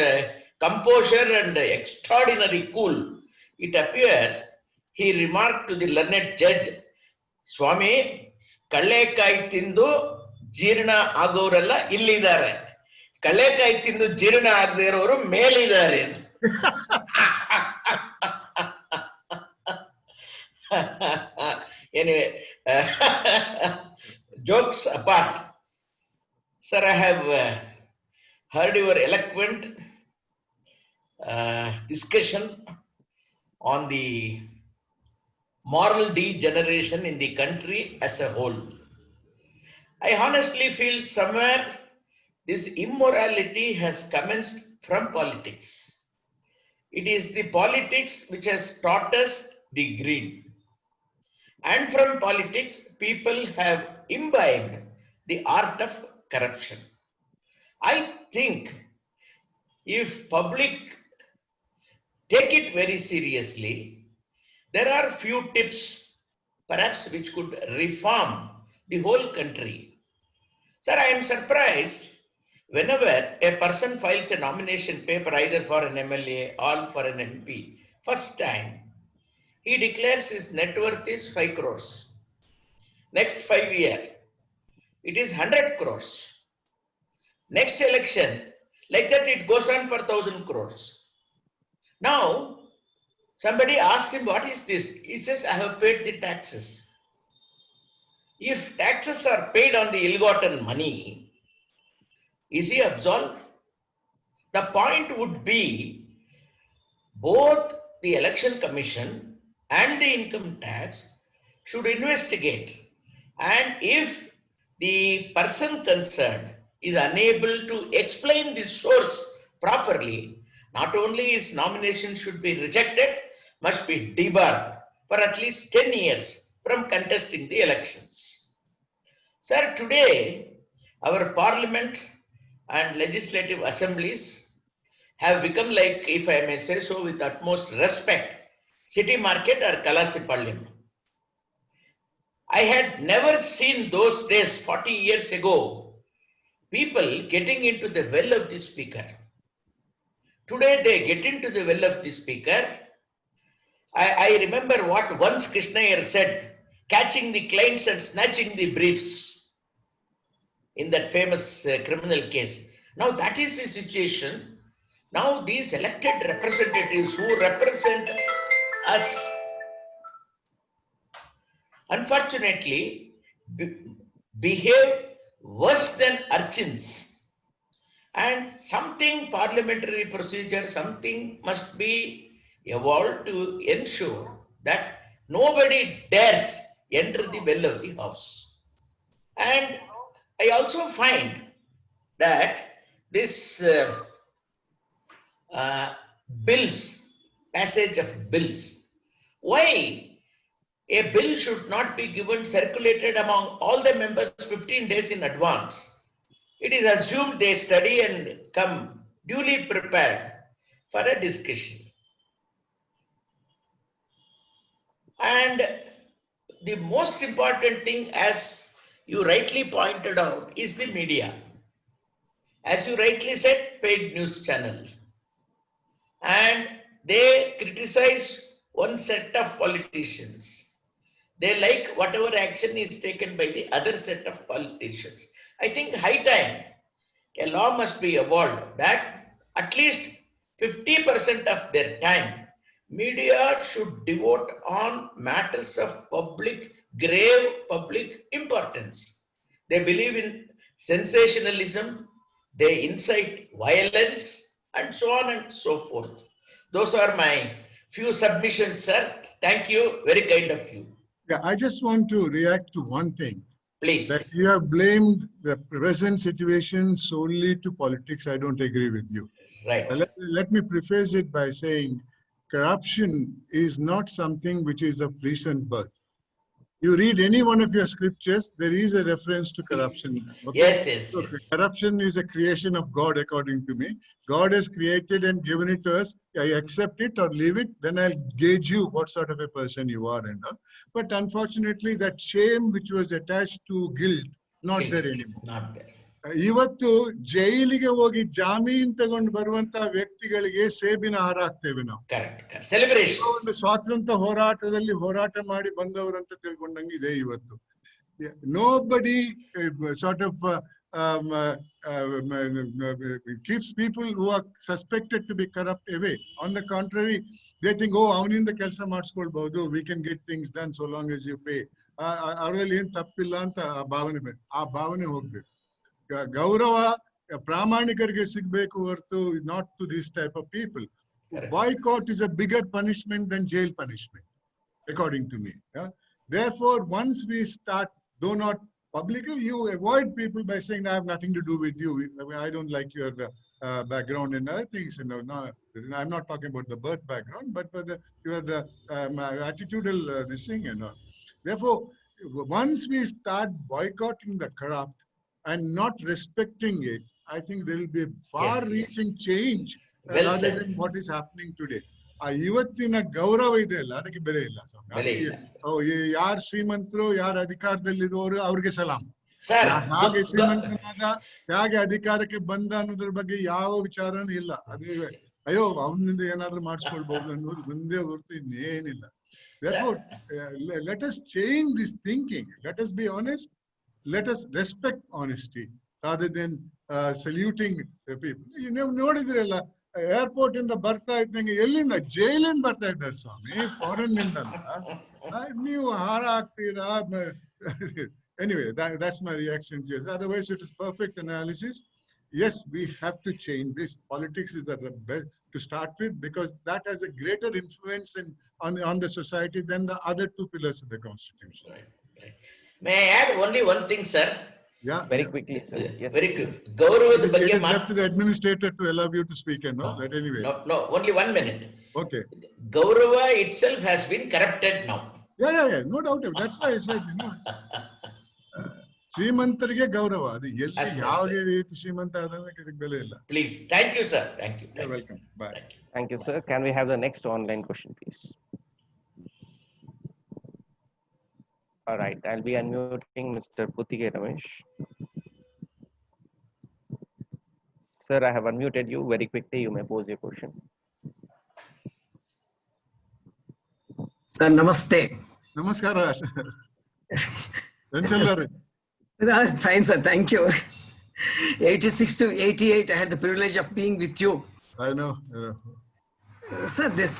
S4: composure and extraordinary cool. It appears he remarked to the learned judge, Swami, kalekai tindu jirna agoralla illidare. Kalekai tindu jirna agderoru melidare. Anyway, jokes apart, sir, I have heard your eloquent discussion on the moral degeneration in the country as a whole. I honestly feel somewhere this immorality has commenced from politics. It is the politics which has taught us the greed. And from politics, people have imbibed the art of corruption. I think if public take it very seriously, there are few tips perhaps which could reform the whole country. Sir, I am surprised whenever a person files a nomination paper either for an MLA or for an MP, first time, he declares his net worth is 5 crores. Next 5 years, it is 100 crores. Next election, like that it goes on for 1,000 crores. Now, somebody asks him, what is this? He says, I have paid the taxes. If taxes are paid on the ill-gotten money, is he absolved? The point would be both the election commission and the income tax should investigate. And if the person concerned is unable to explain the source properly, not only his nomination should be rejected, must be debarred for at least 10 years from contesting the elections. Sir, today our parliament and legislative assemblies have become like, if I may say so with utmost respect, city market or Kalasipalyam. I had never seen those days 40 years ago, people getting into the well of the speaker. Today they get into the well of the speaker. I remember what once Krishna Iyer said, catching the clients and snatching the briefs in that famous criminal case. Now that is the situation. Now these elected representatives who represent us, unfortunately, behave worse than urchins. And something parliamentary procedure, something must be evolved to ensure that nobody dares enter the well of the house. And I also find that this bills, passage of bills, why a bill should not be given circulated among all the members 15 days in advance. It is assumed they study and come duly prepared for a discussion. And the most important thing, as you rightly pointed out, is the media. As you rightly said, paid news channel. And they criticize one set of politicians. They like whatever action is taken by the other set of politicians. I think high time a law must be evolved that at least 50% of their time media should devote on matters of grave public importance. They believe in sensationalism, they incite violence, and so on and so forth. Those are my few submissions, sir. Thank you. Very kind of you.
S1: Yeah, I just want to react to one thing.
S4: Please.
S1: That you have blamed the present situation solely to politics. I don't agree with you.
S4: Right.
S1: Let me preface it by saying corruption is not something which is of recent birth. You read any one of your scriptures, there is a reference to corruption. Okay?
S4: Yes.
S1: Okay. Corruption is a creation of God, according to me. God has created and given it to us. I accept it or leave it, then I'll gauge you what sort of a person you are and all. But unfortunately, that shame which was attached to guilt, not there anymore.
S4: Not there.
S1: ಇವತ್ತು ಜೈಲಿಗೆ ಹೋಗಿ ಜಾಮೀನ್ ತಗೊಂಡು ಬರುವಂತ ವ್ಯಕ್ತಿಗಳಿಗೆ ಸೇಬಿನ ಹಾರ ಹಾಕ್ತೇವೆ ನಾವು.
S4: Correct. Celebration.
S1: ಒಂದು ಸ್ವಾತಂತ್ರ್ಯ ಹೋರಾಟದಲ್ಲಿ ಹೋರಾಟ ಮಾಡಿ ಬಂದವರು ಅಂತ ತಿಳ್ಕೊಂಡಂಗಿದೆ ಇವತ್ತು. Nobody sort of keeps people who are suspected to be corrupt away. On the contrary, they think, oh, ಅವನಿಂದ ಕೆಲಸ ಮಾಡಿಸ್ಕೊಳ್ಬಹುದು, we can get things done so long as you pay. ಅವರಲ್ಲಿ ಏನ್ ತಪ್ಪಿಲ್ಲ ಅಂತ ಆ ಭಾವನೆ ಹೋಗ್ಬೇಕು. ಗೌರವ ಪ್ರಾಮಾಣಿಕರಿಗೆ ಸಿಗ್ಬೇಕು ಹೊರತು not to this type of people. Boycott is a bigger punishment than jail punishment, according to me. Yeah? Therefore, once we start, though not publicly, you avoid people by saying, I have nothing to do with you. I don't like your background and other things. You know, no, I'm not talking about the birth background, but for your attitudinal this thing. You know. Therefore, once we start boycotting the corrupt and not respecting it, I think there will be a far-reaching change
S4: Well
S1: rather
S4: said.
S1: than what is happening today. ಆ ಇವತ್ತಿನ ಗೌರವ ಇದೆ ಅಲ್ಲ ಅದಕ್ಕೆ ಬೆಲೆ ಇಲ್ಲ ಸ್ವಾಮಿ.
S4: ಬೆಲೆ ಇಲ್ಲ.
S1: ಯಾರು ಶ್ರೀಮಂತರು ಯಾರು ಅಧಿಕಾರದಲ್ಲಿರುವವರು ಅವ್ರಿಗೆ ಸಲಾಂ.
S4: Sir,
S1: ಹಾಗೆ ಶ್ರೀಮಂತನಾದ ಹೇಗೆ ಅಧಿಕಾರಕ್ಕೆ ಬಂದ ಅನ್ನೋದ್ರ ಬಗ್ಗೆ ಯಾವ ವಿಚಾರನೂ ಇಲ್ಲ. ಅದೇ ಅಯ್ಯೋ ಅವನಿಂದ ಏನಾದ್ರೂ ಮಾಡಿಸ್ಕೊಳ್ಬಹುದು ಅನ್ನೋದು ಮುಂದೆ ಹೊರತು ಇನ್ನೇನಿಲ್ಲ. Therefore, let us change this thinking. Let us be honest. Let us respect honesty rather than saluting the people. ನೀವು ನೋಡಿದ್ರಲ್ಲ ಏರ್ಪೋರ್ಟ್ ಇಂದ ಬರ್ತಾ ಇದ್ದಂಗೆ ಎಲ್ಲಿಂದ ಜೈಲಿಂದ ಬರ್ತಾ ಇದ್ದಾರೆ ಸ್ವಾಮಿ, ಫಾರಿನ್ ನಿಂದ. ನೀವು ಹಾರ ಹಾಕ್ತೀರಾ. Anyway, that's my reaction to this. Otherwise, it is perfect analysis. Yes, we have to change this. Politics is the best to start with because that has a greater influence on the society than the other two pillars of the constitution.
S4: Right, right. May I add only one thing, sir?
S1: Yeah.
S2: Very quickly, sir. Yes.
S4: Very quick. Gaurav
S1: It is left to the administrator to allow you to speak and all. But anyway.
S4: No, only 1 minute.
S1: Okay.
S4: Gaurava itself has been corrupted now.
S1: Yeah. No doubt. That's why I said, ಶ್ರೀಮಂತರಿಗೆ ಗೌರವ. ಅದು ಎಲ್ಲಿ ಯಾವ ರೀತಿ ಶ್ರೀಮಂತ ಆದಕ್ಕೆ ಇದಕ್ಕೆ ಬೆಲೆ ಇಲ್ಲ.
S4: Please. Thank you, sir. Thank you.
S1: You're welcome. Bye.
S2: Thank you, sir. Can we have the next online question, please? All right, I'll be unmuting Mr. Putige Ramesh. Sir, I have unmuted you. Very quickly, you may pose your question.
S5: Sir, namaste.
S1: ನಮಸ್ಕಾರ. Enchallare.
S5: Fine, sir. Thank you. 86 to 88, I had the privilege of being with you.
S1: I know.
S5: Sir, this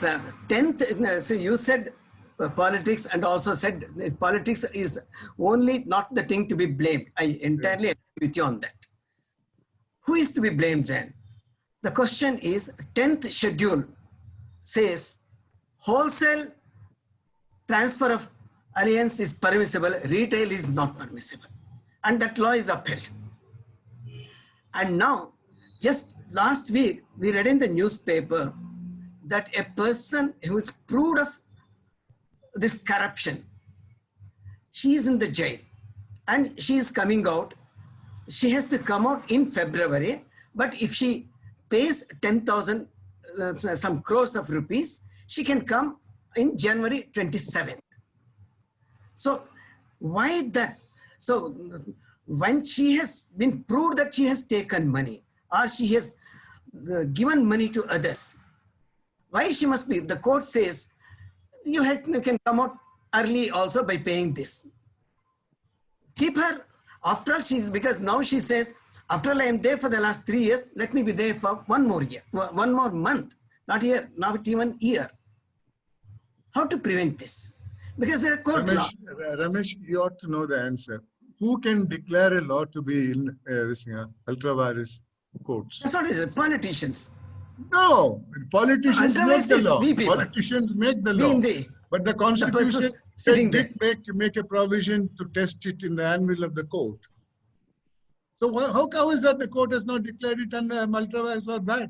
S5: 10th, so you said politics and also said politics is only not the thing to be blamed. I entirely agree with you on that. Who is to be blamed then? The question is, 10th schedule says wholesale transfer of alliance is permissible, retail is not permissible. And that law is upheld. And now, just last week, we read in the newspaper that a person who is proved of this corruption, she is in the jail and she is coming out. She has to come out in February, but if she pays 10,000, some crores of rupees, she can come in January 27th. So why that? So when she has been proved that she has taken money or she has given money to others, why she must be? The court says you can come out early also by paying this. Keep her. After all, because now she says, after all, I am there for the last 3 years, let me be there for one more year, one more month, not year, not even year. How to prevent this? Because there are court law.
S1: Ramesh, you ought to know the answer. Who can declare a law to be in this ultra virus courts?
S5: That's what it is. Politicians.
S1: No, politicians
S5: Ultra
S1: make the
S5: virus is
S1: law.
S5: we people.
S1: Politicians make the
S5: We
S1: law.
S5: in the-
S1: But the Constitution
S5: person sitting
S1: did make a provision to test it in the anvil of the court. So how is that the court has not declared it ultra virus or bad?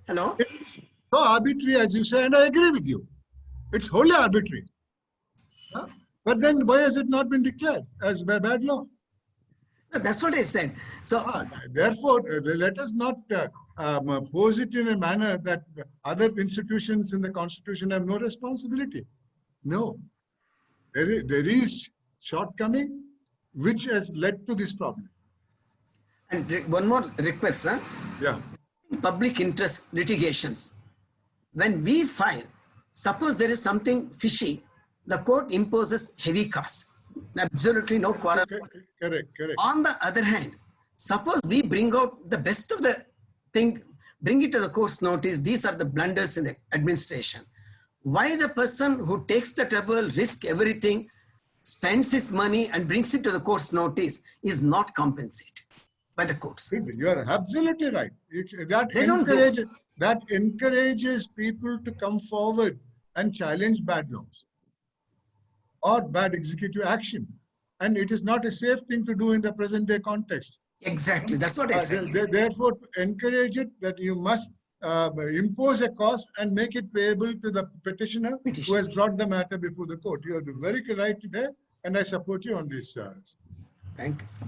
S5: Hello?
S1: It's so arbitrary as you say, and I agree with you. It's wholly arbitrary. Huh? But then why has it not been declared as bad law?
S5: No, that's what I said. So
S1: Therefore, let us not pose it in a manner that other institutions in the Constitution have no responsibility. No. There is shortcoming which has led to this problem.
S5: and one more request, sir.
S1: Yeah.
S5: Public interest litigations. When we file, suppose there is something fishy, the court imposes heavy cost. Absolutely no quarrel.
S1: Correct.
S5: On the other hand, suppose we bring out the best of the thing, bring it to the court's notice, these are the blunders in the administration. Why the person who takes the trouble, risk everything, spends his money and brings it to the court's notice is not compensated by the courts?
S1: You are absolutely right. That encourages people to come forward and challenge bad laws or bad executive action. And it is not a safe thing to do in the present day context.
S5: Exactly, that's what I said.
S1: Therefore, encourage it that you must impose a cost and make it payable to the petitioner who has brought the matter before the court. You are very right there, and I support you on this.
S5: Thank you, sir.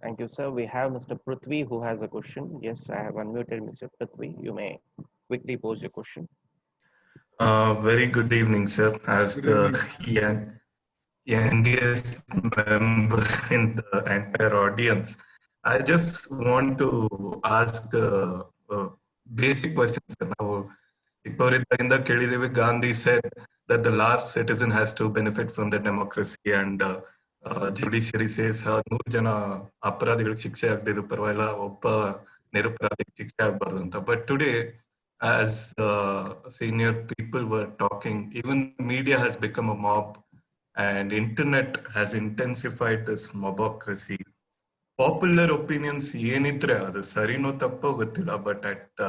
S2: Thank you, sir. We have Mr. Prithvi who has a question. Yes, I have unmuted Mr. Prithvi. You may quickly pose your question.
S6: Very good evening, sir. As
S1: Good
S6: the
S1: evening.
S6: youngest member in the entire audience, I just want to ask a basic question, sir. Now, ಚಿಕ್ಕವರಿದ್ದಾಗಿಂದ ಕೇಳಿದ್ದೇವೆ Gandhi said that the last citizen has to benefit from the democracy and judiciary says 100 ಜನ ಅಪರಾಧಿಗಳಿಗೆ ಶಿಕ್ಷೆ ಆಗದಿದ್ರು ಪರವಾಗಿಲ್ಲ ಒಬ್ಬ ನಿರಪರಾಧಿಗೆ ಶಿಕ್ಷೆ ಆಗಬಾರ್ದು ಅಂತ. But today, as senior people were talking, even media has become a mob and internet has intensified this mobocracy. Popular opinions ಏನಿದ್ರೆ ಅದು ಸರಿನೋ ತಪ್ಪೋ ಗೊತ್ತಿಲ್ಲ, but at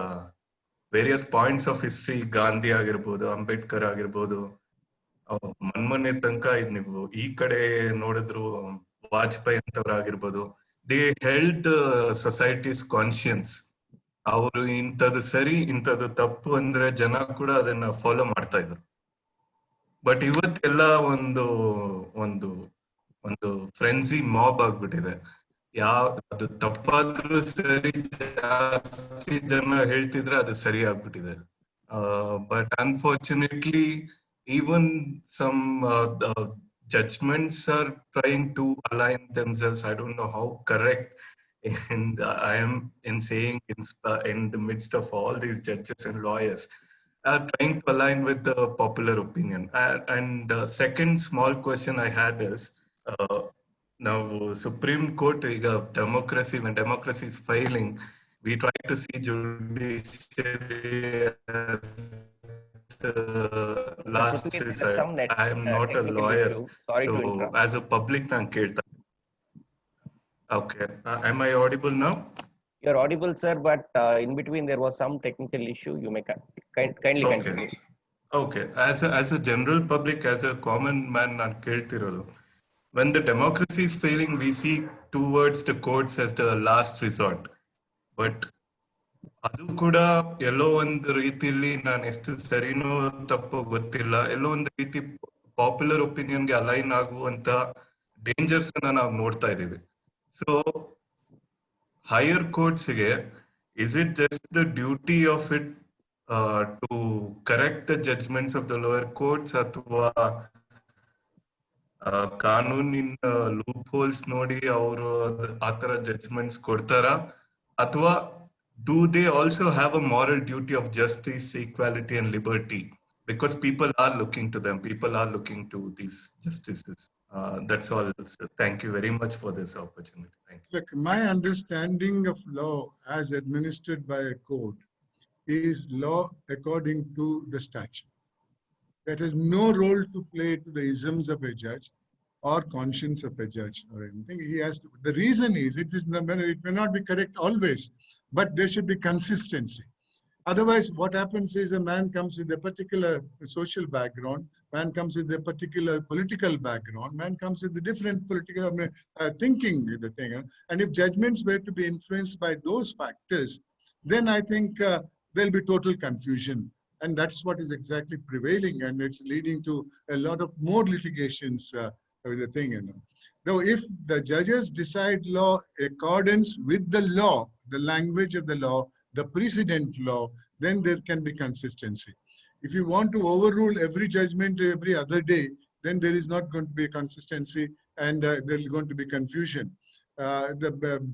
S6: various points of history Gandhi ಆಗಿರ್ಬೋದು, ಅಂಬೇಡ್ಕರ್ ಆಗಿರ್ಬೋದು, ಮೊನ್ನೆ ತನಕ ಇದು ನೀವು ಈ ಕಡೆ ನೋಡಿದ್ರು ವಾಜಪೇಯಿ ಅಂತವ್ರಾಗಿರ್ಬೋದು, ದೇ ಹೆಲ್ಡ್ ಸೊಸೈಟೀಸ್ ಕಾನ್ಶಿಯನ್ಸ್. ಅವರು ಇಂಥದ್ದು ಸರಿ ಇಂಥದ್ದು ತಪ್ಪು ಅಂದ್ರೆ ಜನ ಕೂಡ ಅದನ್ನ ಫಾಲೋ ಮಾಡ್ತಾ ಇದ್ರು. ಬಟ್ ಇವತ್ತೆಲ್ಲ ಒಂದು ಒಂದು ಒಂದು ಫ್ರೆನ್ಸಿ ಮಾಬ್ ಆಗ್ಬಿಟ್ಟಿದೆ. ಅದು ತಪ್ಪಾದ್ರೂ ಸರಿ, ಜಾಸ್ತಿ ಜನ ಹೇಳ್ತಿದ್ರೆ ಅದು ಸರಿ ಆಗ್ಬಿಟ್ಟಿದೆ. But unfortunately even some judgments are trying to align themselves. I don't know how correct and I am in saying in the midst of all these judges and lawyers are trying to align with the popular opinion. And second small question I had is, now Supreme Court, democracy, when democracy is failing, we try to see judiciary as last resort. I am not a lawyer, so as a public, ನಾನು ಕೇಳ್ತಾ. Okay, am I audible now?
S2: You're audible, sir, but in between there was some technical issue. You may kindly continue.
S6: Okay, as a general public, as a common man, ನಾನು ಕೇಳ್ತಿರೋದು, when the democracy is failing, we see towards the courts as the last resort. But ಅದು ಕೂಡ ಎಲ್ಲೋ ಒಂದು ರೀತಿಯಲ್ಲಿ, ನಾನು ಎಷ್ಟು ಸರಿನೋ ತಪ್ಪೋ ಗೊತ್ತಿಲ್ಲ, ಎಲ್ಲೋ ಒಂದು ರೀತಿ ಪಾಪ್ಯುಲರ್ ಒಪಿನಿಯನ್ಗೆ ಅಲೈನ್ ಆಗುವಂತ ಡೇಂಜರ್ಸ್ ನಾವು ನೋಡ್ತಾ ಇದ್ದೀವಿ. ಸೊ ಹೈಯರ್ ಕೋರ್ಟ್ಸ್ಗೆ is it just the duty of it to correct the judgements of the lower courts, ಅಥವಾ ಕಾನೂನಿನ ಲೂಪ್ ಹೋಲ್ಸ್ ನೋಡಿ ಅವರು ಆತರ ಜಡ್ಜ್ಮೆಂಟ್ಸ್ ಕೊಡ್ತಾರ, ಅಥವಾ do they also have a moral duty of justice, equality and liberty? Because people are looking to them, people are looking to these justices. That's all. So thank you very much for this opportunity. Thank you.
S1: Look, my understanding of law as administered by a court is law according to the statute. That has no role to play to the isms of a judge or conscience of a judge or anything. He has to, the reason is it may not be correct always, but there should be consistency. Otherwise, what happens is a man comes with a particular social background, man comes with a particular political background, man comes with a different political thinking, the thing. And if judgments were to be influenced by those factors, then I think there'll be total confusion. And that's what is exactly prevailing, and it's leading to a lot of more litigations with the thing, Though if the judges decide law accordance with the law, the language of the law, the precedent law, then there can be consistency. If you want to overrule every judgment every other day, then there is not going to be a consistency, and there is going to be confusion. The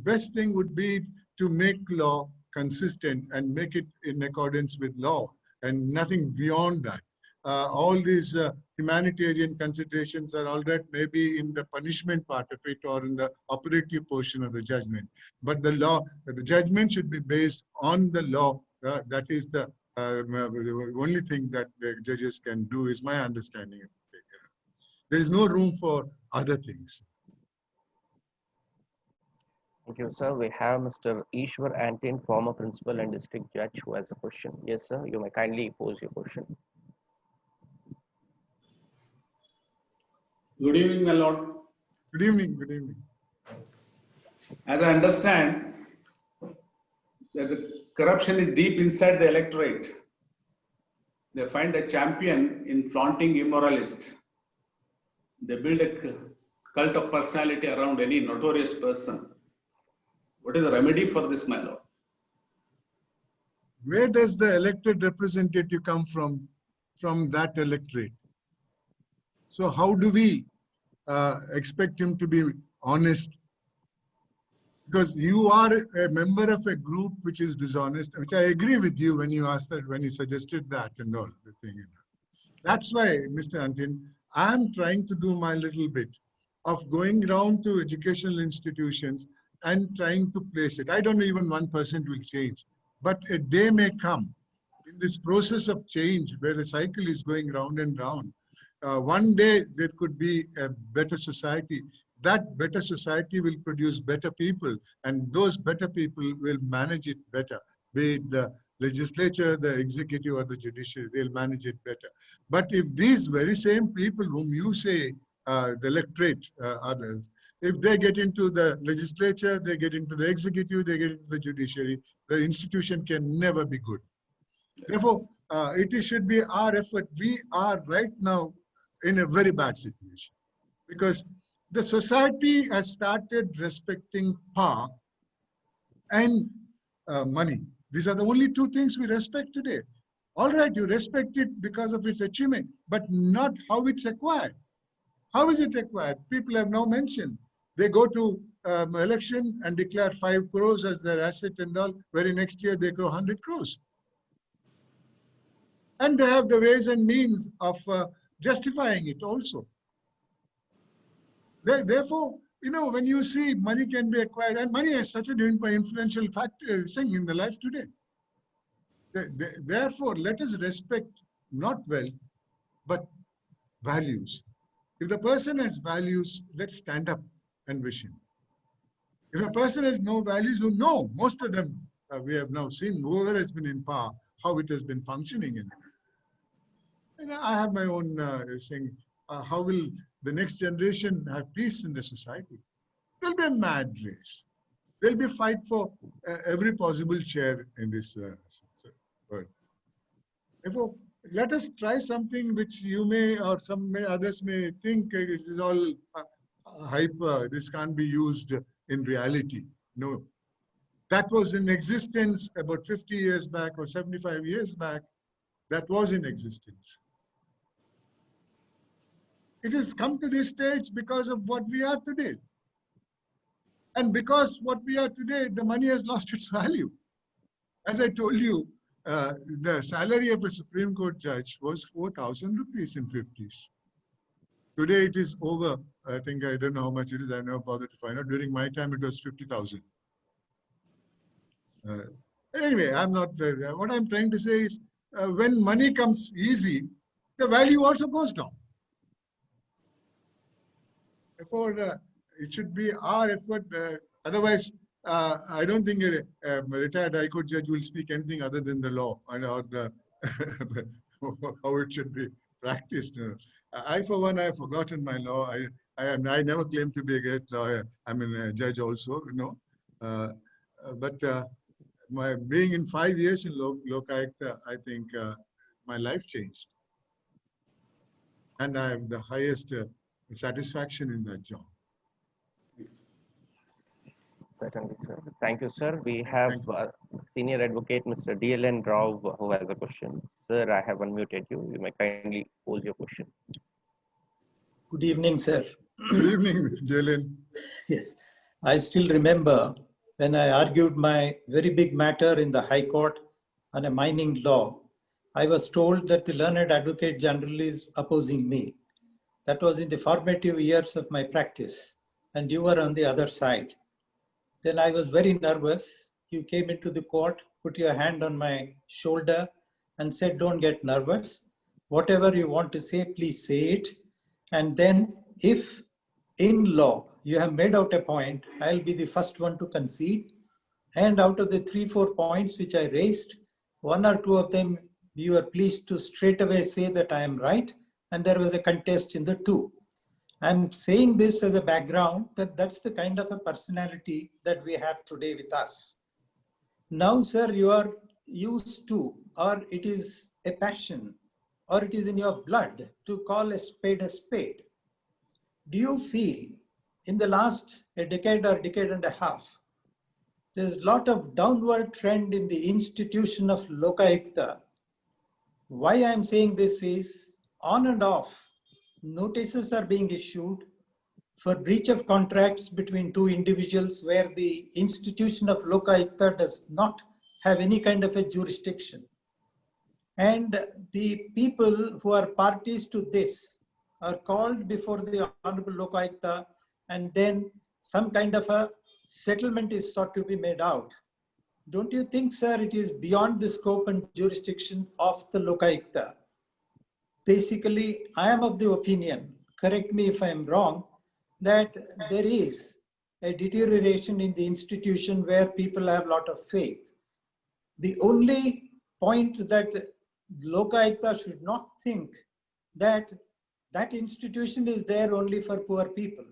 S1: best thing would be to make law consistent and make it in accordance with law and nothing beyond that. All these humanitarian considerations are all that maybe in the punishment part of it or in the operative portion of the judgment. But the law, the judgment should be based on the law. That is the only thing that the judges can do, is my understanding of the thing. There is no room for other things.
S2: Thank you, sir. We have Mr. Ishwar Antin, former principal and district judge, who has a question. Yes, sir. You may kindly pose your question.
S7: Good evening, my lord.
S1: Good evening. Good evening.
S7: As I understand, there's a corruption is deep inside the electorate. They find a champion in flaunting immoralist. They build a cult of personality around any notorious person. What is the remedy for this, my lord?
S1: Where does the elected representative come from that electorate? So how do we expect him to be honest? Because you are a member of a group which is dishonest, which I agree with you when you asked that, when you suggested that and all the thing. That's why, Mr. Antin, I'm trying to do my little bit of going around to educational institutions and trying to place it. I don't know even 1% will change, but a day may come in this process of change where the cycle is going round and round. One day there could be a better society. That better society will produce better people, and those better people will manage it better, be it the legislature, the executive, or the judiciary. They'll manage it better. But if these very same people whom you say, the electorate, others, if they get into the legislature, they get into the executive, they get into the judiciary, the institution can never be good. Therefore, it should be our effort. We are right now in a very bad situation because the society has started respecting power and money. These are the only two things we respect today. All right, you respect it because of its achievement, but not how it's acquired. How is it acquired? People have now mentioned. They go to election and declare 5 crores as their asset and all, very next year they grow 100 crores. And they have the ways and means of justifying it also. Therefore, you know, when you see money can be acquired, and money is such an influential factor thing in the life today. Therefore, let us respect not wealth, but values. If the person has values, let's stand up and wish him. If a person has no values, no, most of them we have now seen, whoever has been in power, how it has been functioning in it. And I have my own saying, how will the next generation have peace in the society? There'll be a mad race. There'll be a fight for every possible chair in this world. Therefore, let us try something which you may or others may think this is all hype. This can't be used in reality. No, that was in existence about 50 years back or 75 years back. That was in existence. It has come to this stage because of what we are today. And because what we are today, the money has lost its value. As I told you, the salary of a Supreme Court judge was 4,000 rupees in 50s. Today it is over. I think, I don't know how much it is. I never bothered to find out. During my time, it was 50,000. Anyway, I'm not, what I'm trying to say is when money comes easy, the value also goes down. Therefore, it should be our effort. Otherwise, I don't think a retired High Court judge will speak anything other than the law and or the how it should be practiced. I, for one, I have forgotten my law. I never claimed to be a great lawyer. I'm a judge also, you know. But my being in 5 years in Lokayukta, I think my life changed, and I have the highest satisfaction in that job.
S2: Certainly, sir. Thank you, sir. We have Senior Advocate Mr. DLN Rao who has a question. Sir, I have unmuted you. You may kindly pose your question.
S8: Good evening, sir.
S1: Good evening, DLN.
S8: Yes, I still remember when I argued my very big matter in the High Court on a mining law. I was told that the learned Advocate General is opposing me. That was in the formative years of my practice, and you were on the other side. Then I was very nervous. You came into the court, put your hand on my shoulder and said, don't get nervous. Whatever you want to say, please say it. And then if in law you have made out a point, I'll be the first one to concede. And out of the 3-4 points which I raised, 1 or 2 of them, you were pleased to straight away say that I am right. And there was a contest in the 2. I'm saying this as a background that that's the kind of a personality that we have today with us. Now, sir, you are used to, or it is a passion, or it is in your blood to call a spade a spade. Do you feel in the last a decade or decade and a half, there's a lot of downward trend in the institution of Lokayukta. Why I'm saying this is, on and off, notices are being issued for breach of contracts between two individuals where the institution of Lokayukta does not have any kind of a jurisdiction. And the people who are parties to this are called before the Honorable Lokayukta, and then some kind of a settlement is sought to be made out. Don't you think, sir, it is beyond the scope and jurisdiction of the Lokayukta? Basically, I am of the opinion, correct me if I am wrong, that there is a deterioration in the institution where people have a lot of faith. The only point that Lokayukta should not think that that institution is there only for poor people.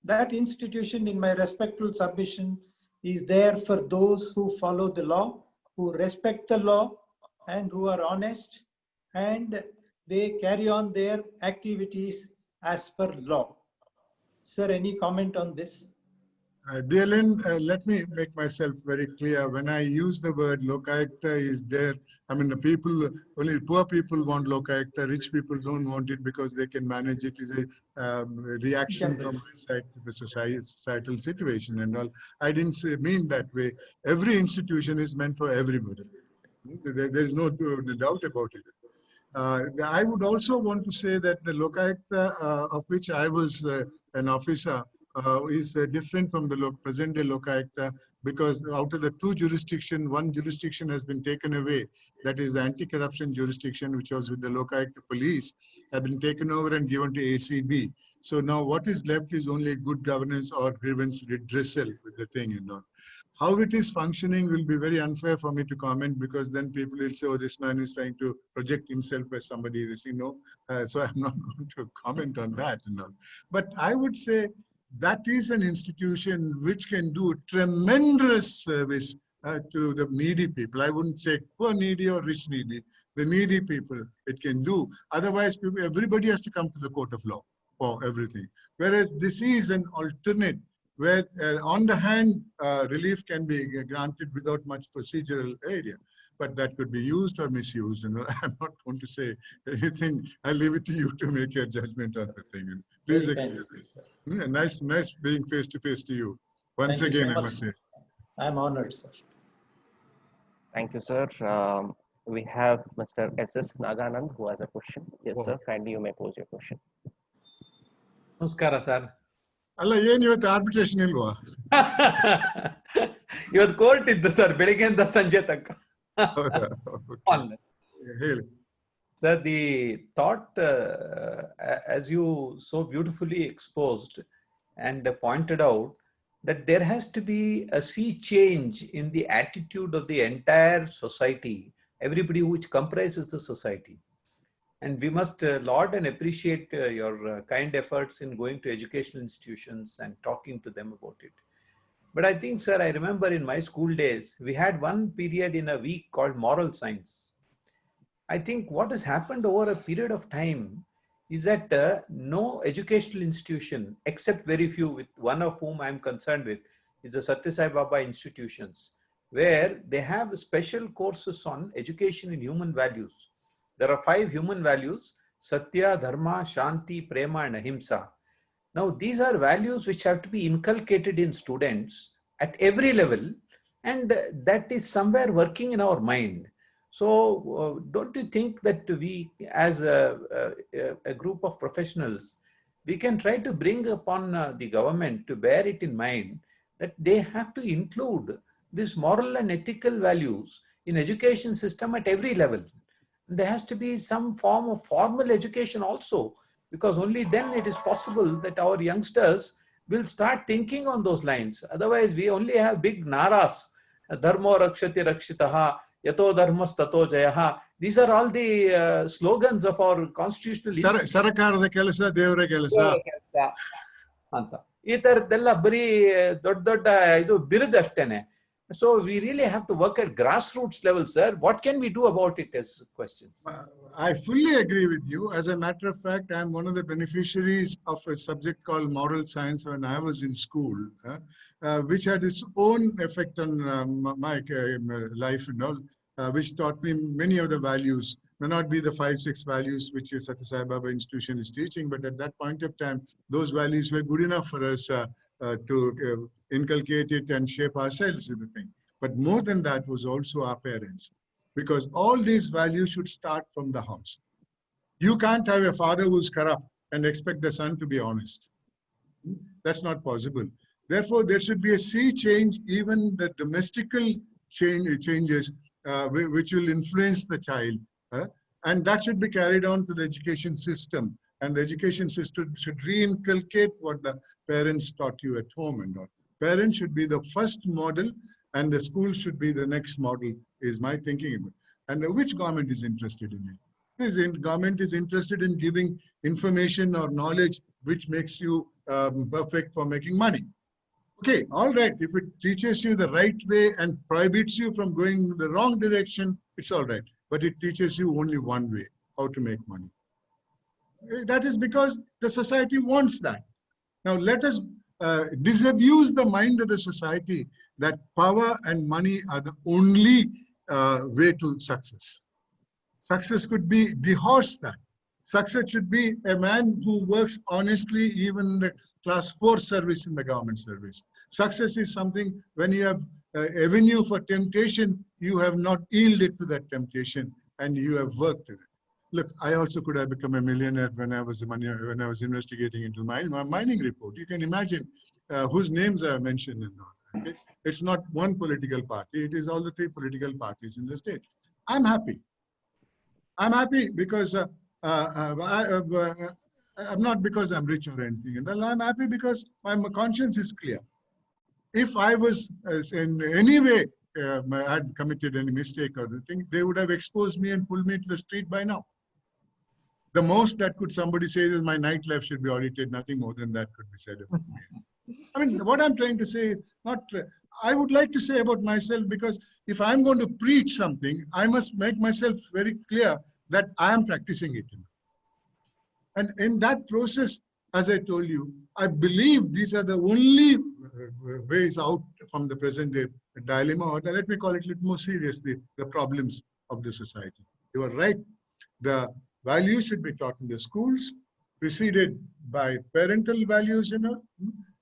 S8: That institution, in my respectful submission, is there for those who follow the law, who respect the law, and who are honest, and they carry on their activities as per law. Sir, any comment on this?
S1: Dear Lynn, let me make myself very clear. When I use the word Lokayukta is there, I mean, the people, only poor people want Lokayukta, rich people don't want it because they can manage it. Is a reaction from my side to the societal situation and all. I didn't mean that way. Every institution is meant for everybody. There's no doubt about it. I would also want to say that the Lokayukta of which I was an officer is different from the present-day Lokayukta, because out of the two jurisdictions, one jurisdiction has been taken away. That is the anti-corruption jurisdiction, which was with the Lokayukta police, have been taken over and given to ACB. So now what is left is only good governance or grievance redressal with the thing, you know. How it is functioning will be very unfair for me to comment, because then people will say, oh, this man is trying to project himself as somebody, this, you know. So I'm not going to comment on that, you know. But I would say that is an institution which can do tremendous service to the needy people. I wouldn't say poor needy or rich needy. The needy people it can do. Otherwise, everybody has to come to the court of law for everything. Whereas this is an alternate where on the hand relief can be granted without much procedural area. But that could be used or misused. You know, I'm not going to say anything. I leave it to you to make your judgment on the thing. Please excuse me. Nice being face to face to you. Once
S8: Thank you
S1: again,
S8: so
S1: I must say.
S8: I'm honored, sir.
S2: Thank you, sir. We have Mr. S.S. Naganand who has a question. Yes, sir. Kindly, you may pose your question.
S9: Namaskara, sir.
S1: ಅಲ್ಲ ಏನು ಇವತ್ತು arbitration ಇಲ್ವಾ?
S9: ಇವತ್ತು court ಇದ್ದು sir ಬೆಳಿಗ್ಗೆಯಿಂದ ಸಂಜೆ ತನಕ.
S1: ಹೇಳಿ.
S9: The thought, as you so beautifully exposed and pointed out, that there has to be a sea change in the attitude of the entire society, everybody which comprises the society. And we must laud and appreciate your kind efforts in going to educational institutions and talking to them about it. But I think, sir, I remember in my school days, we had one period in a week called moral science. I think what has happened over a period of time is that no educational institution, except very few, with one of whom I am concerned with, is the Satya Sai Baba institutions, where they have special courses on education in human values. There are 5 human values: Satya, Dharma, Shanti, Prema, and Ahimsa. Now, these are values which have to be inculcated in students at every level, and that is somewhere working in our mind. So, don't you think that we, as a group of professionals, we can try to bring upon the government to bear it in mind that they have to include these moral and ethical values in education system at every level? There has to be some form of formal education also, because only then it is possible that our youngsters will start thinking on those lines. Otherwise, we only have big naras, dharmo rakshati rakshitaha, yato dharmas tato jayaha. These are all the slogans of our constitutional
S1: Sarakaರದ ಕೆಲಸ ದೇವರ ಕೆಲಸ
S9: ಅಂತ. ಈ ತರದ್ದೆಲ್ಲ ಬರೀ ದೊಡ್ಡ ದೊಡ್ಡ ಇದು ಬಿರುದು ಅಷ್ಟೇನೆ. So we really have to work at grassroots level, sir. What can we do about it as questions?
S1: I fully agree with you. As a matter of fact, I'm one of the beneficiaries of a subject called moral science when I was in school, which had its own effect on my life and all, which taught me many of the values. May not be the 5-6 values which Sathya Sai Baba institution is teaching, but at that point of time, those values were good enough for us to inculcate it and shape ourselves in the thing. But more than that was also our parents, because all these values should start from the house. You can't have a father who's corrupt and expect the son to be honest. That's not possible. Therefore, there should be a sea change, even the domestical changes which will influence the child. And that should be carried on to the education system. And the education system should re-inculcate what the parents taught you at home and all. Parents should be the first model, and the school should be the next model, is my thinking. And which government is interested in it? This government is interested in giving information or knowledge which makes you perfect for making money. Okay, all right. If it teaches you the right way and prohibits you from going the wrong direction, it's all right. But it teaches you only one way, how to make money. That is because the society wants that. Now let us disabuse the mind of the society that power and money are the only way to success. Success could be dehorse that. Success should be a man who works honestly, even in the class 4 service in the government service. Success is something when you have avenue for temptation, you have not yielded to that temptation and you have worked with it. Look, I also could have become a millionaire when I was investigating into my mining report. You can imagine whose names I have mentioned and all. Okay? It's not one political party. It is all the 3 political parties in the state. I'm happy. I'm happy because I'm not because I'm rich or anything. And I'm happy because my conscience is clear. If I was in any way had committed any mistake or the thing, they would have exposed me and pulled me to the street by now. The most that could somebody say is my nightlife should be audited. Nothing more than that could be said about me. I mean, what I'm trying to say is not, I would like to say about myself, because if I'm going to preach something, I must make myself very clear that I am practicing it. And in that process, as I told you, I believe these are the only ways out from the present day dilemma, or let me call it a little more seriously, the problems of the society. You are right. The values should be taught in the schools, preceded by parental values,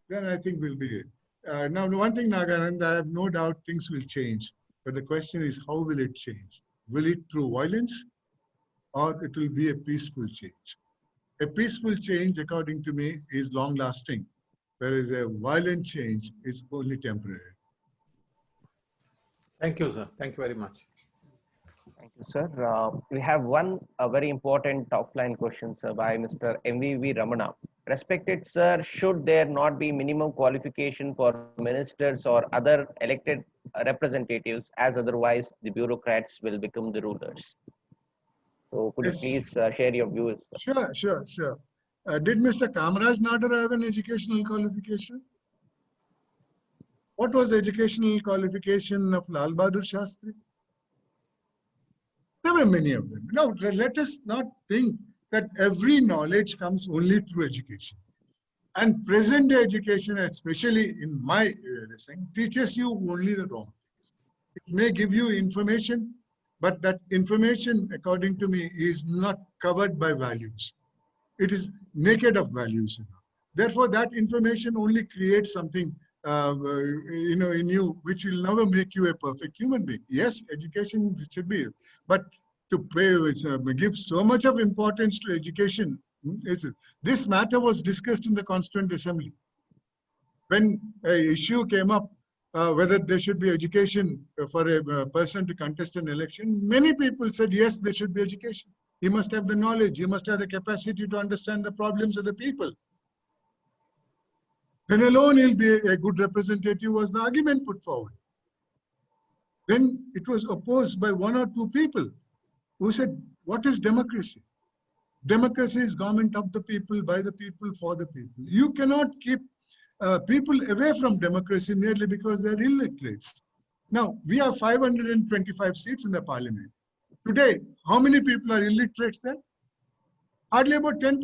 S1: then I think we'll be. Now, one thing, Naganand, I have no doubt things will change. But the question is, how will it change? Will it through violence, or it will be a peaceful change? A peaceful change, according to me, is long-lasting, whereas a violent change is only temporary.
S9: Thank you, sir. Thank you very much.
S2: Thank you, sir. We have one very important offline question, sir, by Mr. MVV Ramana. Respected sir, should there not be minimum qualification for ministers or other elected representatives, as otherwise the bureaucrats will become the rulers? So could you please share your views?
S1: Sure. Did Mr. Kamaraj Nadar have an educational qualification? What was the educational qualification of Lal Bahadur Shastri? There were many of them. Now, let us not think that every knowledge comes only through education. And present day education, especially in my thing, teaches you only the wrong things. It may give you information, but that information, according to me, is not covered by values. It is naked of values. Therefore, that information only creates something in you, which will never make you a perfect human being. Yes, education should be, but to give so much of importance to education, this matter was discussed in the Constituent Assembly. When an issue came up, whether there should be education for a person to contest an election, many people said, yes, there should be education. He must have the knowledge. He must have the capacity to understand the problems of the people. Then alone he'll be a good representative, was the argument put forward. Then it was opposed by 1 or 2 people who said, what is democracy? Democracy is government of the people, by the people, for the people. You cannot keep people away from democracy merely because they're illiterates. Now, we have 525 seats in the parliament. Today, how many people are illiterates there? Hardly about 10%.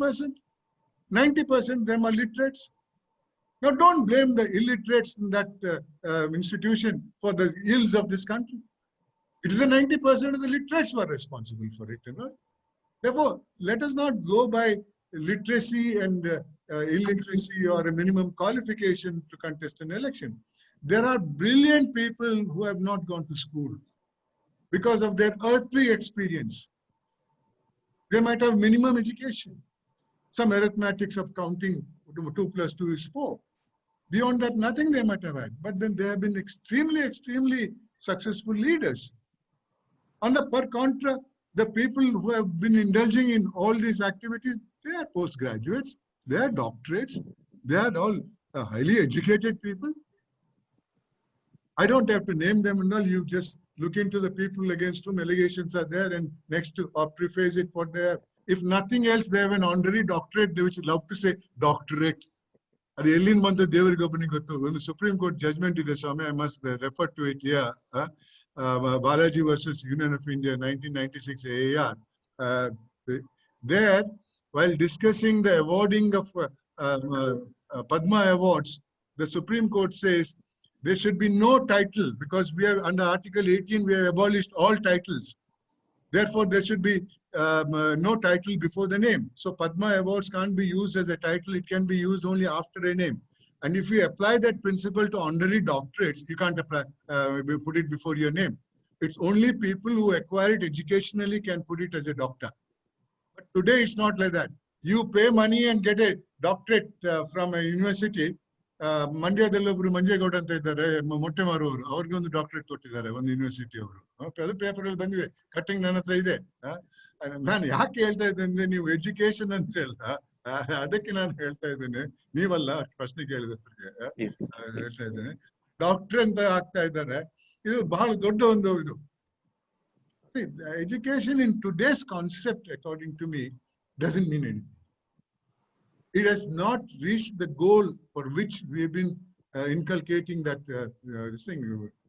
S1: 90% of them are literates. Now, don't blame the illiterates in that institution for the ills of this country. It is a 90% of the literates who are responsible for it. Therefore, let us not go by literacy and illiteracy or a minimum qualification to contest an election. There are brilliant people who have not gone to school because of their earthly experience. They might have minimum education, some arithmetics of counting 2 plus 2 is 4. Beyond that, nothing they might have had. But then they have been extremely, extremely successful leaders. On the per contra, the people who have been indulging in all these activities, they are postgraduates, they are doctorates, they are all highly educated people. I don't have to name them and all. You just look into the people against whom allegations are there and next to or preface it what they have. If nothing else, they have an honorary doctorate. They would love to say doctorate. The Elin Mantha Devargopani Gottu, when the Supreme Court judgment is the I must refer to it here. Balaji versus Union of India, 1996 AAR. There, while discussing the awarding of Padma Awards, the Supreme Court says there should be no title because we have under Article 18, we have abolished all titles. Therefore, there should be no title before the name. So Padma Awards can't be used as a title. It can be used only after a name. And if you apply that principle to honorary doctorates, you can't apply, put it before your name. It's only people who acquire it educationally can put it as a doctor. But today it's not like that. You pay money and get a doctorate from a university. ಮಂಡ್ಯದಲ್ಲಿ ಒಬ್ರು ಮಂಜೇಗೌಡ ಅಂತ ಇದ್ದಾರೆ ಮೊಟ್ಟೆ ಮಾರುವವರು ಅವ್ರಿಗೆ ಒಂದು doctorate ಕೊಟ್ಟಿದ್ದಾರೆ ಒಂದು ಯೂನಿವರ್ಸಿಟಿ ಅವರು ಅದು ಪೇಪರ್ ಅಲ್ಲಿ ಬಂದಿದೆ ಕಟ್ಟಿಂಗ್ ನನ್ನ ಹತ್ರ ಇದೆ ನಾನು ಯಾಕೆ ಹೇಳ್ತಾ ಇದ್ದೇನೆ ಅಂದ್ರೆ ನೀವು ಎಜುಕೇಶನ್ ಅಂತ ಹೇಳ್ತಾ ಅದಕ್ಕೆ ನಾನು ಹೇಳ್ತಾ ಇದ್ದೇನೆ ನೀವಲ್ಲ ಪ್ರಶ್ನೆ ಕೇಳಿದವರಿಗೆ ಹೇಳ್ತಾ ಇದ್ದೇನೆ ಡಾಕ್ಟರ್ ಅಂತ ಆಗ್ತಾ ಇದ್ದಾರೆ ಇದು ಬಹಳ ದೊಡ್ಡ ಒಂದು ಇದು education in today's concept according to me doesn't mean anything. It has not reached the goal for which we have been inculcating that this thing,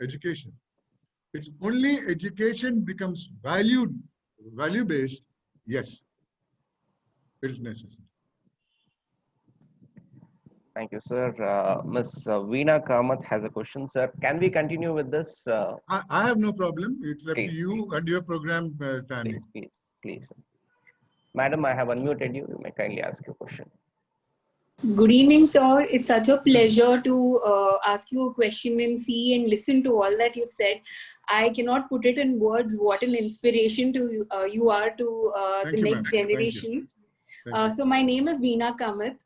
S1: education. It's only education becomes value-based. Yes, it is necessary.
S2: Thank you, sir. Ms. Veena Kamath has a question, sir. Can we continue with this?
S1: I have no problem. It's up to you and your program timing.
S2: Please. Madam, I have unmuted you. You may kindly ask your question.
S10: Good evening, sir. It's such a pleasure to ask you a question and see and listen to all that you've said. I cannot put it in words what an inspiration to you are to the next generation. So my name is Veena Kamath.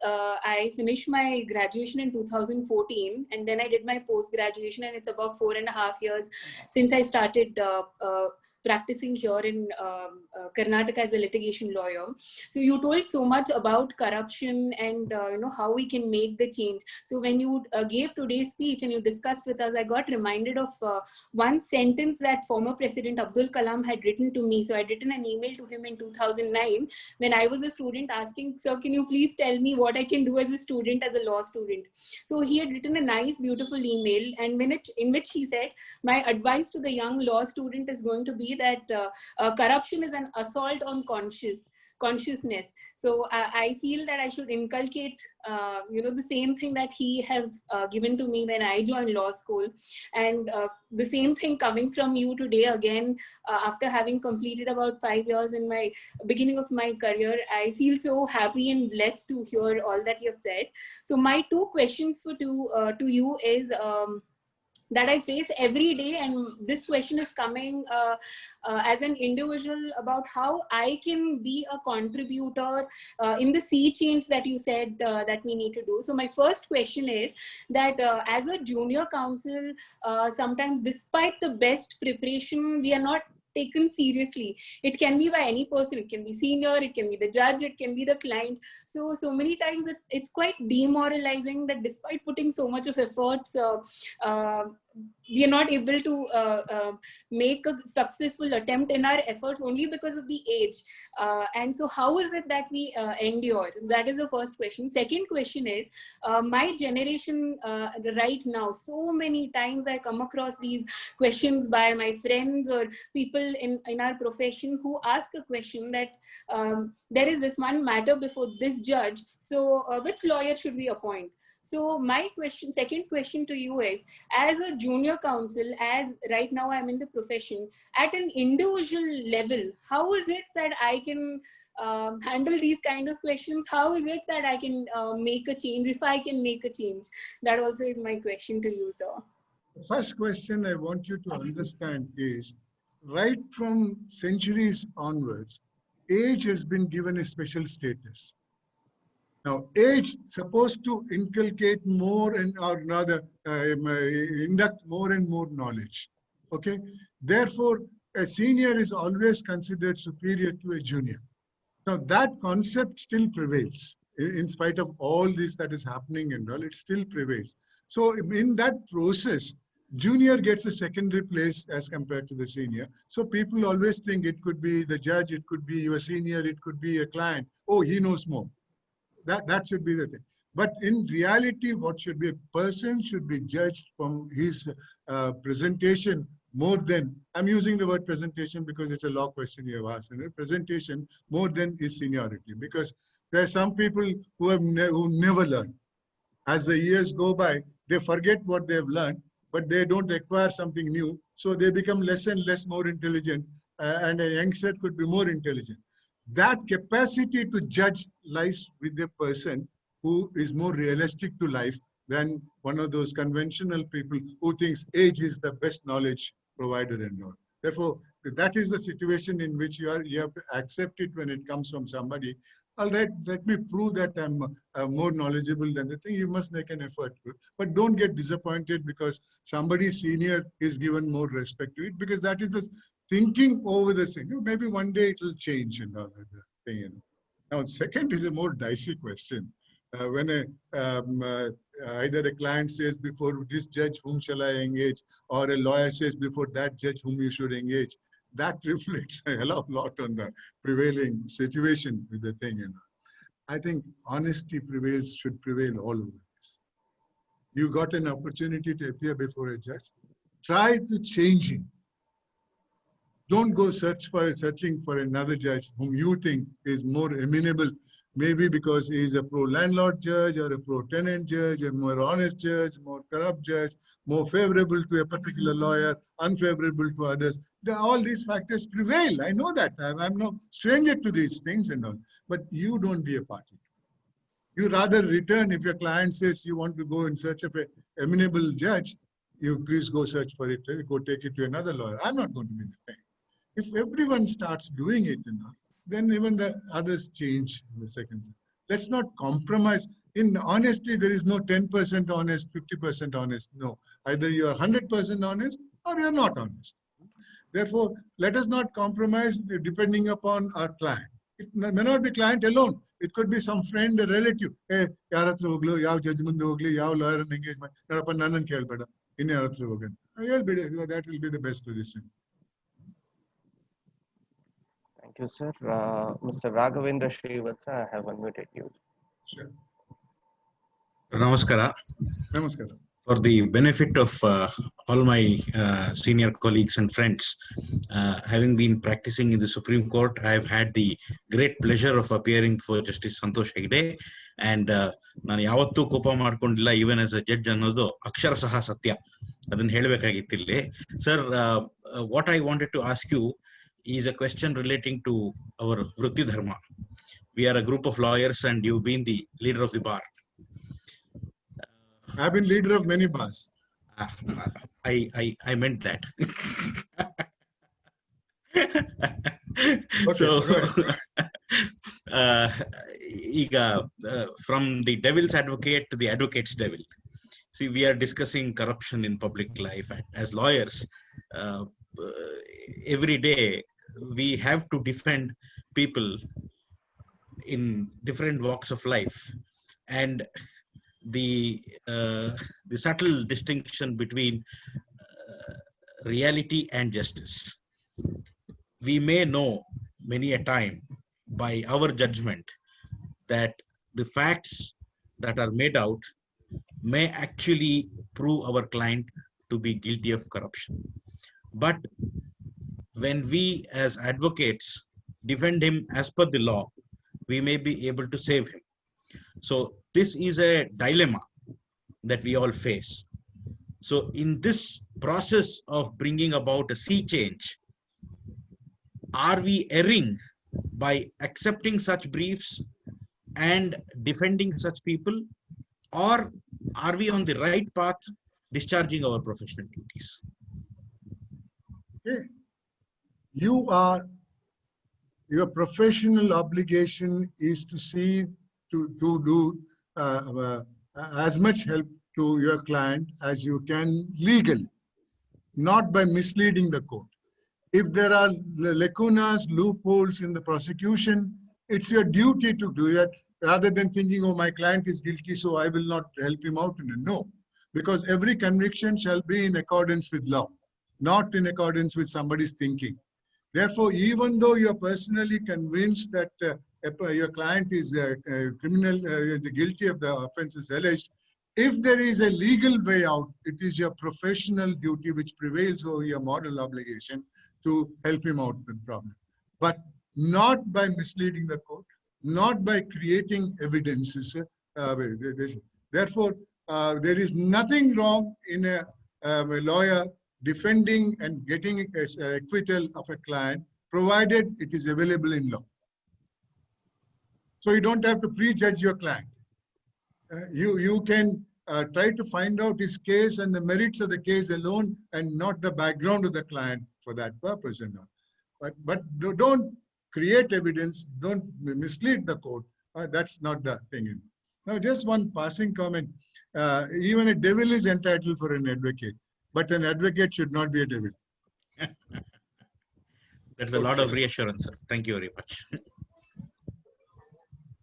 S10: I finished my graduation in 2014 and then I did my post-graduation, and it's about 4.5 years since I started practicing here in Karnataka as a litigation lawyer. So you told so much about corruption and how we can make the change. So when you gave today's speech and you discussed with us, I got reminded of one sentence that former President Abdul Kalam had written to me. So I'd written an email to him in 2009 when I was a student asking, sir, can you please tell me what I can do as a student, as a law student? So he had written a nice, beautiful email, and in which he said, my advice to the young law student is going to be that corruption is an assault on consciousness. So I feel that I should inculcate the same thing that he has given to me when I joined law school, and the same thing coming from you today again after having completed about 5 years in my beginning of my career. I feel so happy and blessed to hear all that you have said. So my 2 questions to you is that I face every day, and this question is coming as an individual about how I can be a contributor in the sea change that you said that we need to do. So my first question is that as a junior counsel, sometimes despite the best preparation, we are not taken seriously. It can be by any person. It can be senior, it can be the judge, it can be the client. So many times it's quite demoralizing that despite putting so much of efforts, we are not able to make a successful attempt in our efforts only because of the age. And so how is it that we endure? That is the first question. Second question is, my generation right now, so many times I come across these questions by my friends or people in our profession who ask a question that there is this one matter before this judge, so which lawyer should we appoint? So my question, second question to you is, as a junior counsel, as right now I'm in the profession, at an individual level, how is it that I can handle these kind of questions? How is it that I can make a change, if I can make a change? That also is my question to you, sir.
S1: The first question I want you to understand is, right from centuries onwards, age has been given a special status. Now, age supposed to inculcate more and or rather induct more and more knowledge. Okay. Therefore, a senior is always considered superior to a junior. Now, that concept still prevails in spite of all this that is happening and all. It still prevails. So, in that process, junior gets a secondary place as compared to the senior. So people always think it could be the judge, it could be your senior, it could be a client. Oh, he knows more. That should be the thing. But in reality, what should be, a person should be judged from his presentation more than, I'm using the word presentation because it's a law question you have asked, and presentation more than his seniority. Because there are some people who have who never learn. As the years go by, they forget what they've learned, but they don't acquire something new. So they become less and less more intelligent, and a youngster could be more intelligent. That capacity to judge lies with the person who is more realistic to life than one of those conventional people who thinks age is the best knowledge provider and all. Therefore, that is the situation in which you have to accept it when it comes from somebody. All right, let me prove that I'm more knowledgeable than the thing. You must make an effort. But don't get disappointed because somebody senior is given more respect to it, because that is the thinking over the thing. Maybe one day it will change and all that thing. You know. Now, second is a more dicey question. When either a client says before this judge, whom shall I engage? Or a lawyer says before that judge, whom you should engage. That reflects a hell of a lot on the prevailing situation with the thing. You know. I think honesty should prevail all over this. You got an opportunity to appear before a judge. Try to change him. Don't go searching for another judge whom you think is more amenable, maybe because he is a pro-landlord judge or a pro-tenant judge, a more honest judge, more corrupt judge, more favorable to a particular lawyer, unfavorable to others. All these factors prevail. I know that. I'm no stranger to these things and all. But you don't be a party. You rather return, if your client says you want to go in search of an amenable judge, you please go search for it, go take it to another lawyer. I'm not going to be the thing. If everyone starts doing it, you know, then even the others change in the second. Let's not compromise. In honesty, there is no 10% honest, 50% honest. No, either you are 100% honest or you are not honest. Therefore, let us not compromise depending upon our client. It may not be client alone. It could be some friend, a relative. Hey, yaratra hoglu, yav judgment hogli, yav lawyer and engagement. Narappa nanan kelbeda. In yaratra hogan. That will be the best position.
S2: Thank you, sir. Mr. Raghavendra Srivatsa, I have unmuted you.
S1: Sure.
S11: Namaskara.
S1: Namaskara.
S11: For the benefit of all my senior colleagues and friends, having been practicing in the Supreme Court, I have had the great pleasure of appearing for Justice Santosh Hegde. And ನಾನು ಯಾವತ್ತೂ ಕೋಪ ಮಾಡ್ಕೊಂಡಿಲ್ಲ, even as a judge ಅನ್ನೋದು ಅಕ್ಷರಶಃ ಸತ್ಯ. ಅದನ್ನ ಹೇಳಬೇಕಾಗಿತ್ತು ಇಲ್ಲಿ. Sir, what I wanted to ask you is a question relating to our Vritti Dharma. We are a group of lawyers and you've been the leader of the bar.
S1: I've been leader of many bars.
S11: I meant that.
S1: Okay,
S11: so, from the devil's advocate to the advocate's devil. See, we are discussing corruption in public life. And as lawyers, every day we have to defend people in different walks of life. And the subtle distinction between reality and justice. We may know many a time by our judgment that the facts that are made out may actually prove our client to be guilty of corruption. But when we as advocates defend him as per the law, we may be able to save him. So this is a dilemma that we all face. So in this process of bringing about a sea change, are we erring by accepting such briefs and defending such people, or are we on the right path discharging our professional duties?
S1: Okay. Your professional obligation is to see to do as much help to your client as you can legally, not by misleading the court. If there are lacunas, loopholes in the prosecution, it's your duty to do it rather than thinking, oh, my client is guilty, so I will not help him out. No, because every conviction shall be in accordance with law, not in accordance with somebody's thinking. Therefore, even though you're personally convinced that your client is criminal, is guilty of the offenses alleged, if there is a legal way out, it is your professional duty which prevails over your moral obligation to help him out with the problem. But not by misleading the court, not by creating evidences. Therefore, there is nothing wrong in a lawyer defending and getting acquittal of a client, provided it is available in law. So you don't have to prejudge your client. You can try to find out his case and the merits of the case alone, and not the background of the client for that purpose. And all. But don't create evidence, don't mislead the court. That's not the thing. Now, just one passing comment. Even a devil is entitled for an advocate, but an advocate should not be a devil.
S11: That's a lot of reassurance, sir. Thank you very much.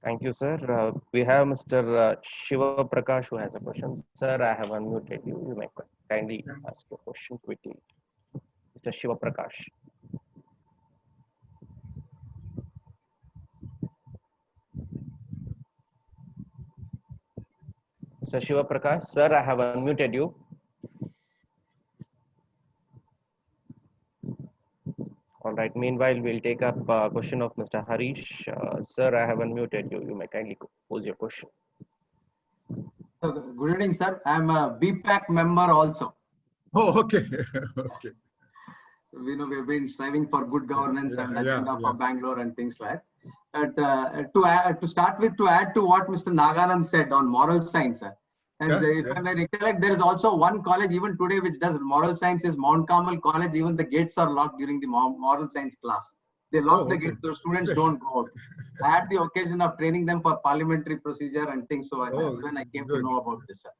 S2: Thank you, sir. We have Mr. Shiva Prakash who has a question. Sir, I have unmuted you. You may kindly ask your question quickly. Mr. Shiva Prakash. Mr. Shiva Prakash, sir, I have unmuted you. All right. Meanwhile, we'll take up a question of Mr. Harish. Sir, I have unmuted you. You may kindly pose your question.
S12: Good evening, sir. I'm a BPAC member also.
S1: Oh, okay. Okay.
S12: We know we've been striving for good governance and agenda for Bangalore and things like that. To add to what Mr. Nagaland said on moral science, sir. And if I may recollect, there is also one college even today which does moral science, is Mount Carmel College. Even the gates are locked during the moral science class. They lock the gates so students don't go out. I had the occasion of training them for parliamentary procedure and things. So that's when I came to know about this, sir.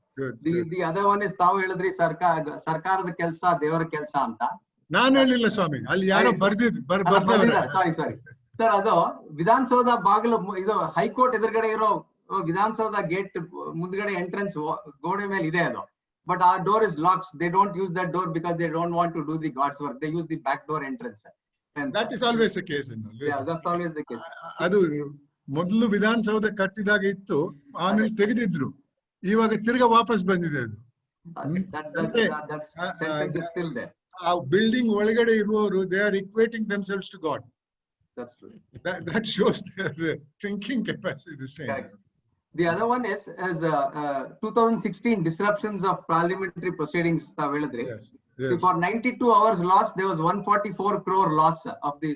S12: The other one is Tavu Heladri Sarkarada Kelsa, Devara Kelsa Anta.
S1: ನಾನು ಹೇಳಿಲ್ಲ ಸ್ವಾಮಿ ಅಲ್ಲಿ ಯಾರೋ
S12: sorry sir ಅದು ವಿಧಾನಸೌಧ ಬಾಗಿಲು ಇದು high court ಎದುರುಗಡೆ ಇರೋ Vidhana Soudha gate ಮುಂದ್ಗಡೆ ಎಂಟ್ರೆನ್ಸ್ ಗೋಡೆ ಮೇಲೆ ಇದೆ ಅದು ಬಟ್ ಆ door is locks they don't use that door because they don't want to do the god's work they use the back door entrance
S1: that is always the case
S12: that's always the case
S1: ಅದು ಮೊದಲು ವಿಧಾನಸೌಧ ಕಟ್ಟಿದಾಗ ಇತ್ತು ಆಮೇಲೆ ತೆಗೆದಿದ್ರು ಇವಾಗ ತಿರ್ಗಾ ವಾಪಸ್ ಬಂದಿದೆ ಅದು ಆ ಬಿಲ್ಡಿಂಗ್ ಒಳಗಡೆ ಇರುವವರು they are equating themselves to God.
S12: That's true.
S1: That shows their thinking capacity the same.
S12: Correct. The other one is 2016 disruptions of parliamentary proceedings.
S1: Yes.
S12: For 92 hours loss, there was 144 crore loss of the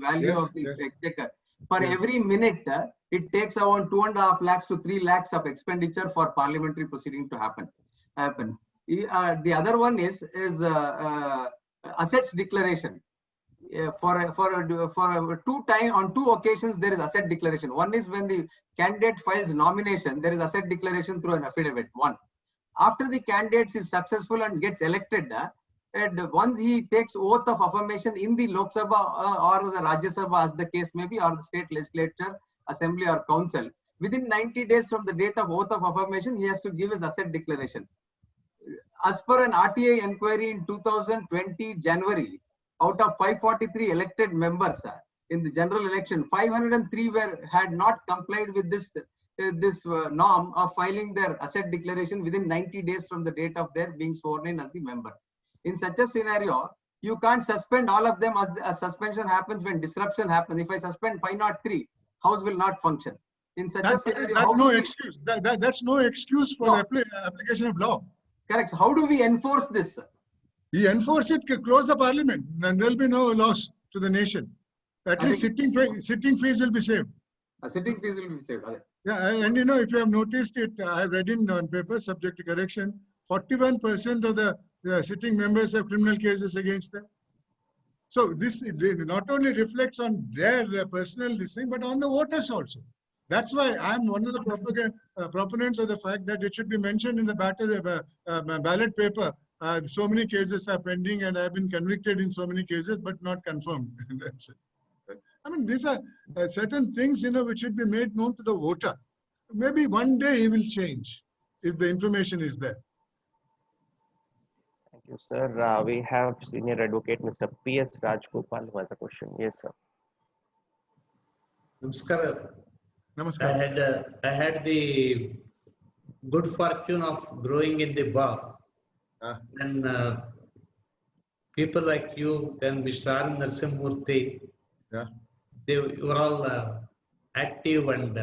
S12: value of the exchequer. For every minute, it takes around 2.5 lakhs to 3 lakhs of expenditure for parliamentary proceeding to happen. The other one is assets declaration. On two occasions there is asset declaration. One is when the candidate files nomination, there is asset declaration through an affidavit. One, after the candidate is successful and gets elected, and once he takes oath of affirmation in the Lok Sabha or the Rajya Sabha, as the case may be, or the state legislature, assembly or council, within 90 days from the date of oath of affirmation, he has to give his asset declaration. As per an RTI inquiry in 2020 January, out of 543 elected members in the general election, 503 had not complied with this norm of filing their asset declaration within 90 days from the date of their being sworn in as the member. In such a scenario, you can't suspend all of them, as a suspension happens when disruption happens. If I suspend 503, House will not function. In such a scenario,
S1: that's no excuse. That's no excuse for application of law.
S12: Correct. How do we enforce this?
S1: We enforce it, close the parliament, and there will be no loss to the nation. At least sitting fees will be saved.
S12: Sitting fees will be saved.
S1: Yeah, and you know, if you have noticed it, I have read in on paper, subject to correction, 41% of the sitting members have criminal cases against them. So this not only reflects on their personal listing, but on the voters also. That's why I'm one of the proponents of the fact that it should be mentioned in the ballot paper. So many cases are pending and I've been convicted in so many cases, but not confirmed. That's it. I mean, these are certain things, you know, which should be made known to the voter. Maybe one day he will change if the information is there.
S2: Thank you, sir. We have Senior Advocate Mr. P.S. Rajgopal who has a question. Yes, sir.
S13: Namaskar.
S1: Namaskar.
S13: I had the good fortune of growing in the bar. And people like you, then Mr. R. Narasimhamurthy, they were all active, and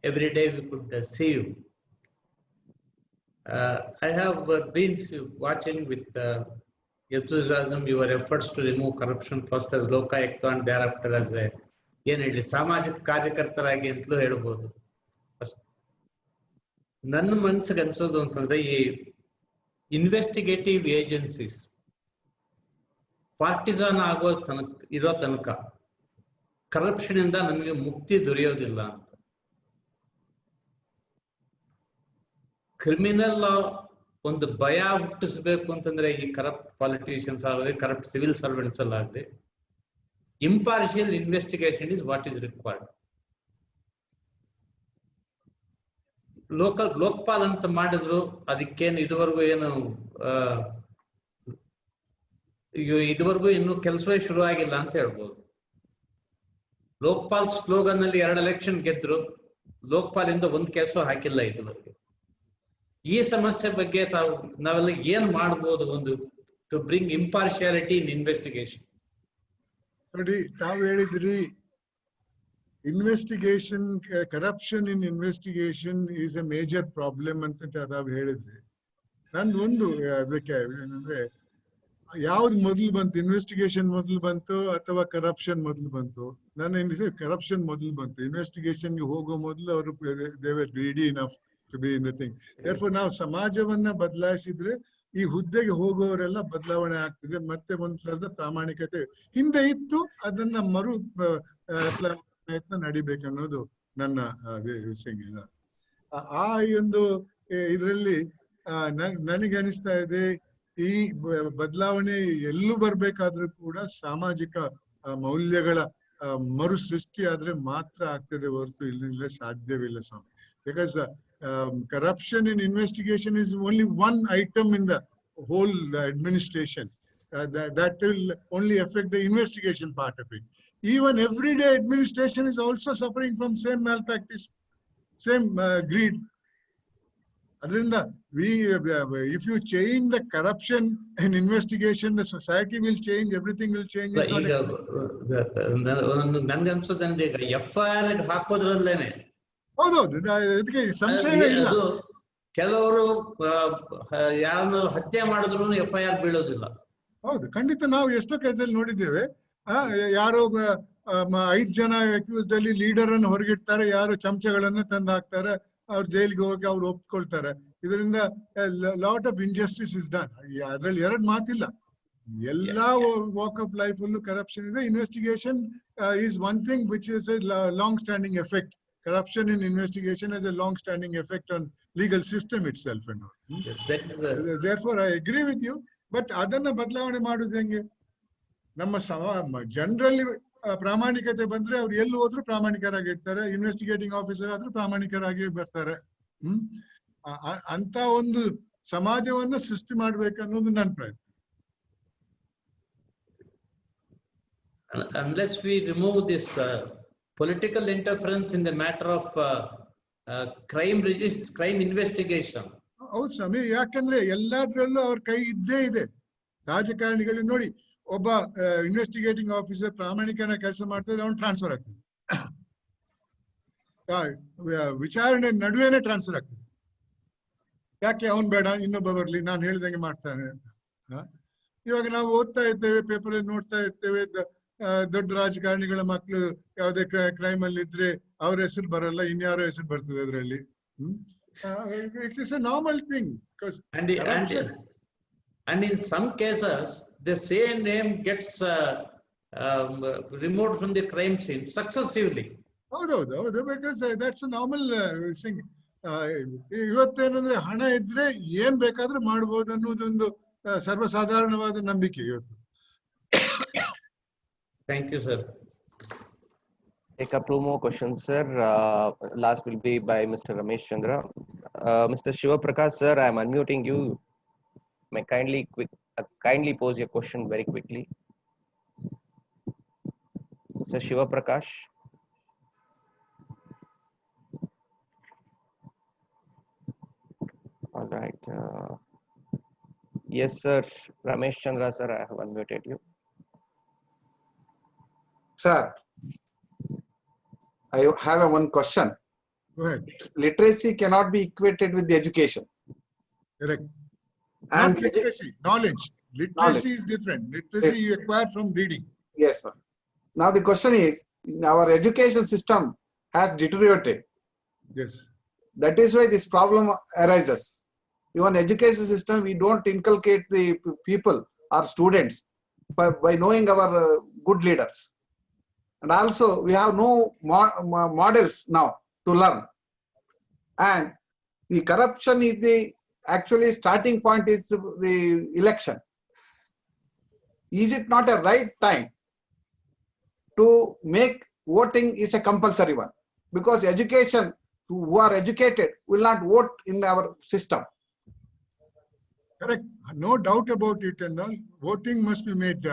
S13: every day we could see you. I have been watching with enthusiasm your efforts to remove corruption, first as Lokayukta and thereafter as a ಸಾಮಾಜಿಕ ಕಾರ್ಯಕರ್ತರಾಗಿ ಅಂತಲೂ ಹೇಳ್ಬೋದು. ನನ್ನ ಮನಸ್ಸಿಗೆ ಅನ್ಸೋದು ಅಂತಂದ್ರೆ ಈ investigative agencies partisan ಇರೋ ತನಕ ಕರಪ್ಷನ್ ಇಂದ ನಮಗೆ ಮುಕ್ತಿ ದೊರೆಯೋದಿಲ್ಲ ಅಂತ. ಕ್ರಿಮಿನಲ್ ಲಾ ಒಂದು ಭಯ ಹುಟ್ಟಿಸ್ಬೇಕು ಅಂತಂದ್ರೆ ಈ ಕರಪ್ಟ್ ಪಾಲಿಟಿಷಿಯನ್ಸ್ ಆಗಲಿ ಕರಪ್ಟ್ ಸಿವಿಲ್ ಸರ್ವೆಂಟ್ಸ್ ಅಲ್ಲಾಗಲಿ impartial investigation is what is required. Lokpal ಅಂತ ಮಾಡಿದ್ರು, ಅದಕ್ಕೇನು ಇದುವರೆಗೂ ಇನ್ನು ಕೆಲಸವೇ ಶುರು ಆಗಿಲ್ಲ ಅಂತ ಹೇಳ್ಬೋದು. ಲೋಕಪಾಲ್ ಸ್ಲೋಗನ್ ಅಲ್ಲಿ 2 ಎಲೆಕ್ಷನ್ ಗೆದ್ರು, ಲೋಕಪಾಲ್ ಇಂದ ಒಂದು ಕೇಸು ಹಾಕಿಲ್ಲ ಇದುವರೆಗೆ. ಈ ಸಮಸ್ಯೆ ಬಗ್ಗೆ ನಾವೆಲ್ಲ ಏನ್ ಮಾಡ್ಬೋದು ಒಂದು ಟು ಬ್ರಿಂಗ್ ಇಂಪಾರ್ಶಿಯಾಲಿಟಿ ಇನ್ ಇನ್ವೆಸ್ಟಿಗೇಷನ್?
S1: ನೋಡಿ, ತಾವು ಹೇಳಿದ್ರಿ investigation, corruption in investigation is A major problem ಅಂತ ತಾವು ಹೇಳಿದ್ರಿ. ನಂದು ಒಂದು ಅದಕ್ಕೆ ಏನಂದ್ರೆ, ಯಾವ್ದು ಮೊದಲು ಬಂತು, ಇನ್ವೆಸ್ಟಿಗೇಷನ್ ಮೊದಲು ಬಂತು ಅಥವಾ ಕರಪ್ಷನ್ ಮೊದಲು ಬಂತು? ನನ್ನ ಕರಪ್ಷನ್ ಮೊದಲು ಬಂತು. ಇನ್ವೆಸ್ಟಿಗೇಷನ್ಗೆ ಹೋಗೋ ಮೊದಲು ಅವರು they were greedy enough to be in the thing. Therefore ನಾವು ಸಮಾಜವನ್ನ ಬದಲಾಯಿಸಿದ್ರೆ ಈ ಹುದ್ದೆಗೆ ಹೋಗುವವರೆಲ್ಲ ಬದಲಾವಣೆ ಆಗ್ತಿದೆ. ಮತ್ತೆ ಒಂದು ತರದ ಪ್ರಾಮಾಣಿಕತೆ ಹಿಂದೆ ಇತ್ತು, ಅದನ್ನ ಪ್ರಯತ್ನ ನಡಿಬೇಕನ್ನೋದು ನನ್ನ ಆ ಒಂದು ಇದರಲ್ಲಿ ನನಗೆ ಅನಿಸ್ತಾ ಇದೆ, ಈ ಬದಲಾವಣೆ ಎಲ್ಲೂ ಬರ್ಬೇಕಾದ್ರೂ ಕೂಡ ಸಾಮಾಜಿಕ ಮೌಲ್ಯಗಳ ಮರು ಸೃಷ್ಟಿ ಆದ್ರೆ ಮಾತ್ರ ಆಗ್ತದೆ, ಹೊರತು ಇಲ್ಲಿಂದಲೇ ಸಾಧ್ಯವಿಲ್ಲ ಸ್ವಾಮಿ. Because corruption in investigation is only one item in the whole administration. That will only affect the investigation part of it. Even everyday administration is also suffering from same malpractice, same greed. Adrinda, if you change the corruption in investigation, the society will change, everything will change.
S13: ನನ್ಗೆ ಅನ್ಸೋದಂದ್ರೆ ಈಗ FIR ಹಾಕೋದ್ರಲ್ಲೇನೆ
S1: ಹೌದೌದು, ಇದಕ್ಕೆ ಸಂಶಯ ಇಲ್ಲ.
S13: ಕೆಲವರು ಯಾರನ್ನು ಹತ್ಯೆ ಮಾಡಿದ್ರು FIR ಬೀಳೋದಿಲ್ಲ.
S1: ಹೌದು, ಖಂಡಿತ. ನಾವು ಎಷ್ಟೋ ಕೇಸಲ್ಲಿ ನೋಡಿದ್ದೇವೆ, ಯಾರೋ 5 ಜನ ಅಕ್ಯೂಸ್ಡ್ ಅಲ್ಲಿ ಲೀಡರ್ ಅನ್ನು ಹೊರಗಿಡ್ತಾರೆ, ಯಾರು ಚಮಚಗಳನ್ನ ತಂದು ಹಾಕ್ತಾರೆ, ಅವ್ರು ಜೈಲಿಗೆ ಹೋಗಿ ಅವ್ರು ಒಪ್ಕೊಳ್ತಾರೆ. ಇದರಿಂದ lot of injustice is done. ಅದ್ರಲ್ಲಿ 2 ಮಾತಿಲ್ಲ. ಎಲ್ಲಾ ವಾಕ್ ಆಫ್ ಲೈಫ್ ಅಲ್ಲೂ ಕರಪ್ಷನ್ ಇದೆ. Investigation is one thing which is A long standing effect. Corruption in investigation has a long-standing effect on legal system itself and all. Therefore, I agree with you. But adanna ಬದಲಾವಣೆ ಮಾಡುವುದು ಹೆಂಗೆ? ನಮ್ಮ ಜನರಲ್ಲಿ ಪ್ರಾಮಾಣಿಕತೆ ಬಂದ್ರೆ ಅವ್ರು ಎಲ್ಲಿ ಹೋದ್ರು ಪ್ರಾಮಾಣಿಕರಾಗಿರ್ತಾರೆ, ಇನ್ವೆಸ್ಟಿಗೇಟಿಂಗ್ ಆಫೀಸರ್ ಆದ್ರೂ ಪ್ರಾಮಾಣಿಕರಾಗಿ ಬರ್ತಾರೆ. ಅಂತ ಒಂದು ಸಮಾಜವನ್ನು ಸೃಷ್ಟಿ ಮಾಡ್ಬೇಕನ್ನೋದು ನನ್ನ ಪ್ರಯತ್ನ.
S13: Unless we remove this political interference in the matter of crime investigation.
S1: ಹೌದು ಸ್ವಾಮಿ, ಯಾಕಂದ್ರೆ ಎಲ್ಲಾದ್ರಲ್ಲೂ ಅವ್ರ ಕೈ ಇದ್ದೇ ಇದೆ. ರಾಜಕಾರಣಿಗಳು ನೋಡಿ, ಒಬ್ಬ ಇನ್ವೆಸ್ಟಿಗೇಟಿಂಗ್ ಆಫೀಸರ್ ಪ್ರಾಮಾಣಿಕನ ಕೆಲಸ ಮಾಡ್ತಾರೆ, ಅವ್ನು ಟ್ರಾನ್ಸ್ಫರ್ ಆಗ್ತದೆ. ವಿಚಾರಣೆ ನಡುವೆನೆ ಟ್ರಾನ್ಸ್ಫರ್ ಆಗ್ತದೆ. ಯಾಕೆ ಅವನ್ ಬೇಡ ಇನ್ನೊಬ್ಬ ಬರ್ಲಿ, ನಾನು ಹೇಳ್ದಂಗೆ ಮಾಡ್ತಾನೆ ಅಂತ. ಇವಾಗ ನಾವು ಓದ್ತಾ ಇರ್ತೇವೆ, ಪೇಪರ್ ಅಲ್ಲಿ ನೋಡ್ತಾ ಇರ್ತೇವೆ, ದೊಡ್ಡ ರಾಜಕಾರಣಿಗಳ ಮಕ್ಕಳು ಯಾವುದೇ ಕ್ರೈಮ್ ಅಲ್ಲಿ ಇದ್ರೆ ಅವ್ರ ಹೆಸರು ಬರಲ್ಲ, ಇನ್ಯಾರ ಹೆಸರು ಬರ್ತದೆ ಅದರಲ್ಲಿ. It is a normal thing.
S13: And in some cases, the same name gets removed from the crime scene successively.
S1: ಹೌದೌದು, because that's a normal thing. ಇವತ್ತೇನಂದ್ರೆ ಹಣ ಇದ್ರೆ ಏನ್ ಬೇಕಾದ್ರೂ ಮಾಡ್ಬೋದು ಅನ್ನೋದೊಂದು ಸರ್ವಸಾಧಾರಣವಾದ ನಂಬಿಕೆ ಇವತ್ತು.
S13: Thank you, sir.
S2: Take up 2 more questions, sir. Last will be by Mr. Ramesh Chandra. Mr. Shiva Prakash, sir, I am unmuting you. May kindly pose your question very quickly. Mr. Shiva Prakash. All right. Yes, sir. Ramesh Chandra, sir, I have unmuted you.
S14: Sir, I have one question.
S1: Go ahead.
S14: Literacy cannot be equated with the education.
S1: Correct.
S14: And
S1: not literacy, knowledge. Literacy is different. Literacy you acquire from reading.
S14: Yes, sir. Now the question is, our education system has deteriorated.
S1: Yes.
S14: That is why this problem arises. Even education system, we don't inculcate the people or students by knowing our good leaders. And also we have no models now to learn. And the corruption is the actually starting point is the election. Is it not a right time to make voting is a compulsory one? Because education, who are educated will not vote in our system.
S1: Correct. No doubt about it and all. Voting must be made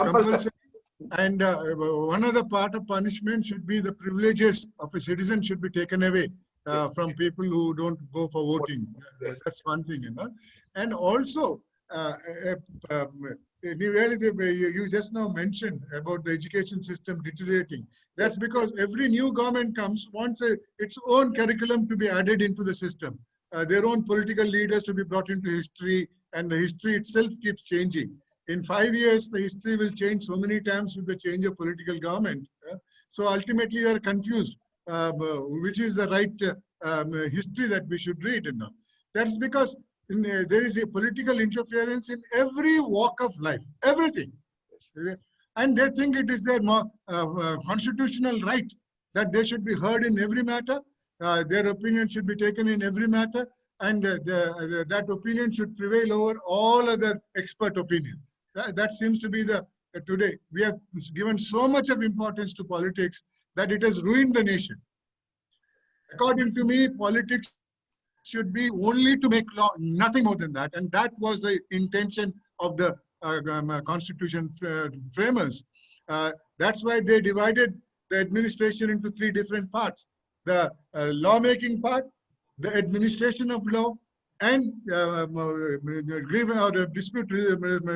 S1: compulsory. And one other part of punishment should be the privileges of a citizen should be taken away from people who don't go for voting. That's one thing, you know. And also, you just now mentioned about the education system deteriorating. That's because every new government comes wants its own curriculum to be added into the system. Their own political leaders to be brought into history, and the history itself keeps changing. In 5 years, the history will change so many times with the change of political government. So ultimately, you are confused, which is the right history that we should read. That's because there is a political interference in every walk of life, everything. And they think it is their constitutional right that they should be heard in every matter. Their opinion should be taken in every matter, and that opinion should prevail over all other expert opinion. That seems to be today. We have given so much of importance to politics that it has ruined the nation. According to me, politics should be only to make law, nothing more than that. And that was the intention of the constitution framers. That's why they divided the administration into 3 different parts. The lawmaking part, the administration of law, and dispute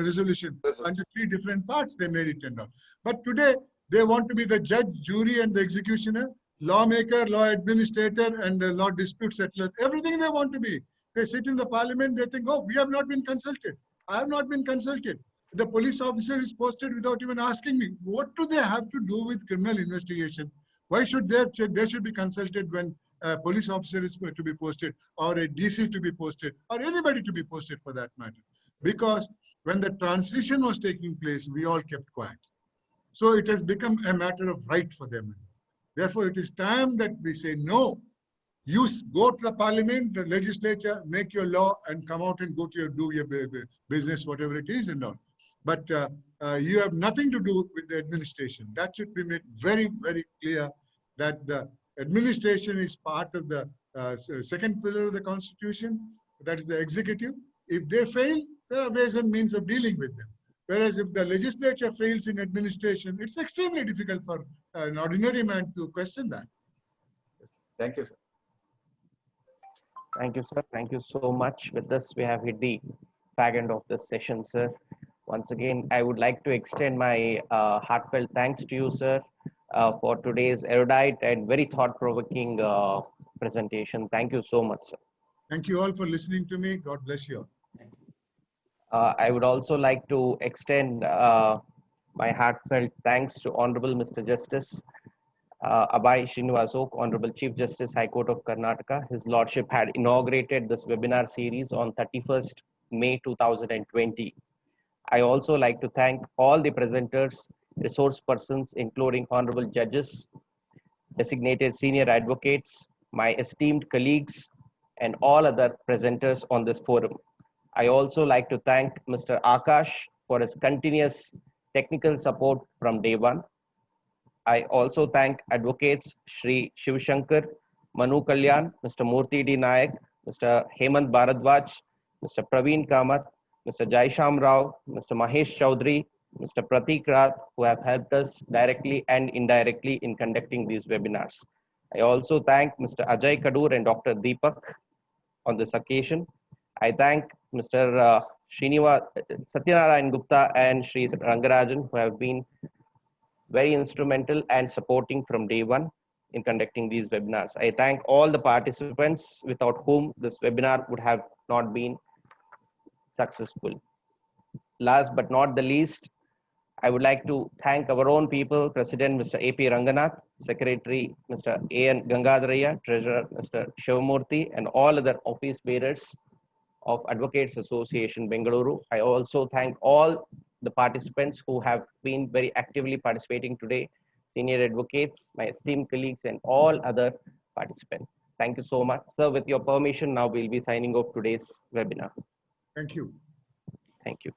S1: resolution. Under 3 different parts they made it and all. But today they want to be the judge, jury, and the executioner, lawmaker, law administrator, and law dispute settler. Everything they want to be. They sit in the parliament, they think, oh, we have not been consulted. I have not been consulted. The police officer is posted without even asking me. What do they have to do with criminal investigation? Why should they should be consulted when a police officer is to be posted, or a DC to be posted, or anybody to be posted for that matter? Because when the transition was taking place, we all kept quiet. So it has become a matter of right for them. Therefore, it is time that we say, no, you go to the parliament, the legislature, make your law, and come out and do your business, whatever it is and all. but you have nothing to do with the administration. That should be made very, very clear that the administration is part of the second pillar of the Constitution, that is the executive. If they fail, there are ways and means of dealing with them. Whereas if the legislature fails in administration, it's extremely difficult for an ordinary man to question that.
S14: Thank you, sir.
S2: Thank you, sir. Thank you so much. With this, we have hit the fag end of this session, sir. Once again, I would like to extend my heartfelt thanks to you, sir, for today's erudite and very thought-provoking presentation. Thank you so much, sir.
S1: Thank you all for listening to me. God bless you all.
S2: I would also like to extend my heartfelt thanks to Honorable Mr. Justice Abhay Srinivasok, Honorable Chief Justice, High Court of Karnataka. His Lordship had inaugurated this webinar series on 31st May 2020. I also like to thank all the presenters, resource persons, including honorable judges, designated senior advocates, my esteemed colleagues, and all other presenters on this forum. I also like to thank Mr. Akash for his continuous technical support from day one. I also thank advocates Shri Shivshankar, Manu Kalyan, Mr. Murthy D. Nayak, Mr. Hemant Bharadwaj, Mr. Praveen Kamath, Mr. Jaisham Rao, Mr. Mahesh Chaudhary, Mr. Pratik Rath, who have helped us directly and indirectly in conducting these webinars. I also thank Mr. Ajay Kadur and Dr. Deepak on this occasion. I thank Mr. Satyanarayan Gupta and Sri Rangarajan, who have been very instrumental and supporting from day one in conducting these webinars. I thank all the participants without whom this webinar would have not been successful. Last but not the least, I would like to thank our own people, President Mr. A.P. Ranganath, Secretary Mr. A.N. Gangadharaya, Treasurer Mr. Shivamurthy, and all other office bearers of Advocates Association Bengaluru. I also thank all the participants who have been very actively participating today, senior advocates, my esteemed colleagues, and all other participants. Thank you so much. Sir, with your permission, now we'll be signing off today's webinar.
S1: Thank you.
S2: Thank you.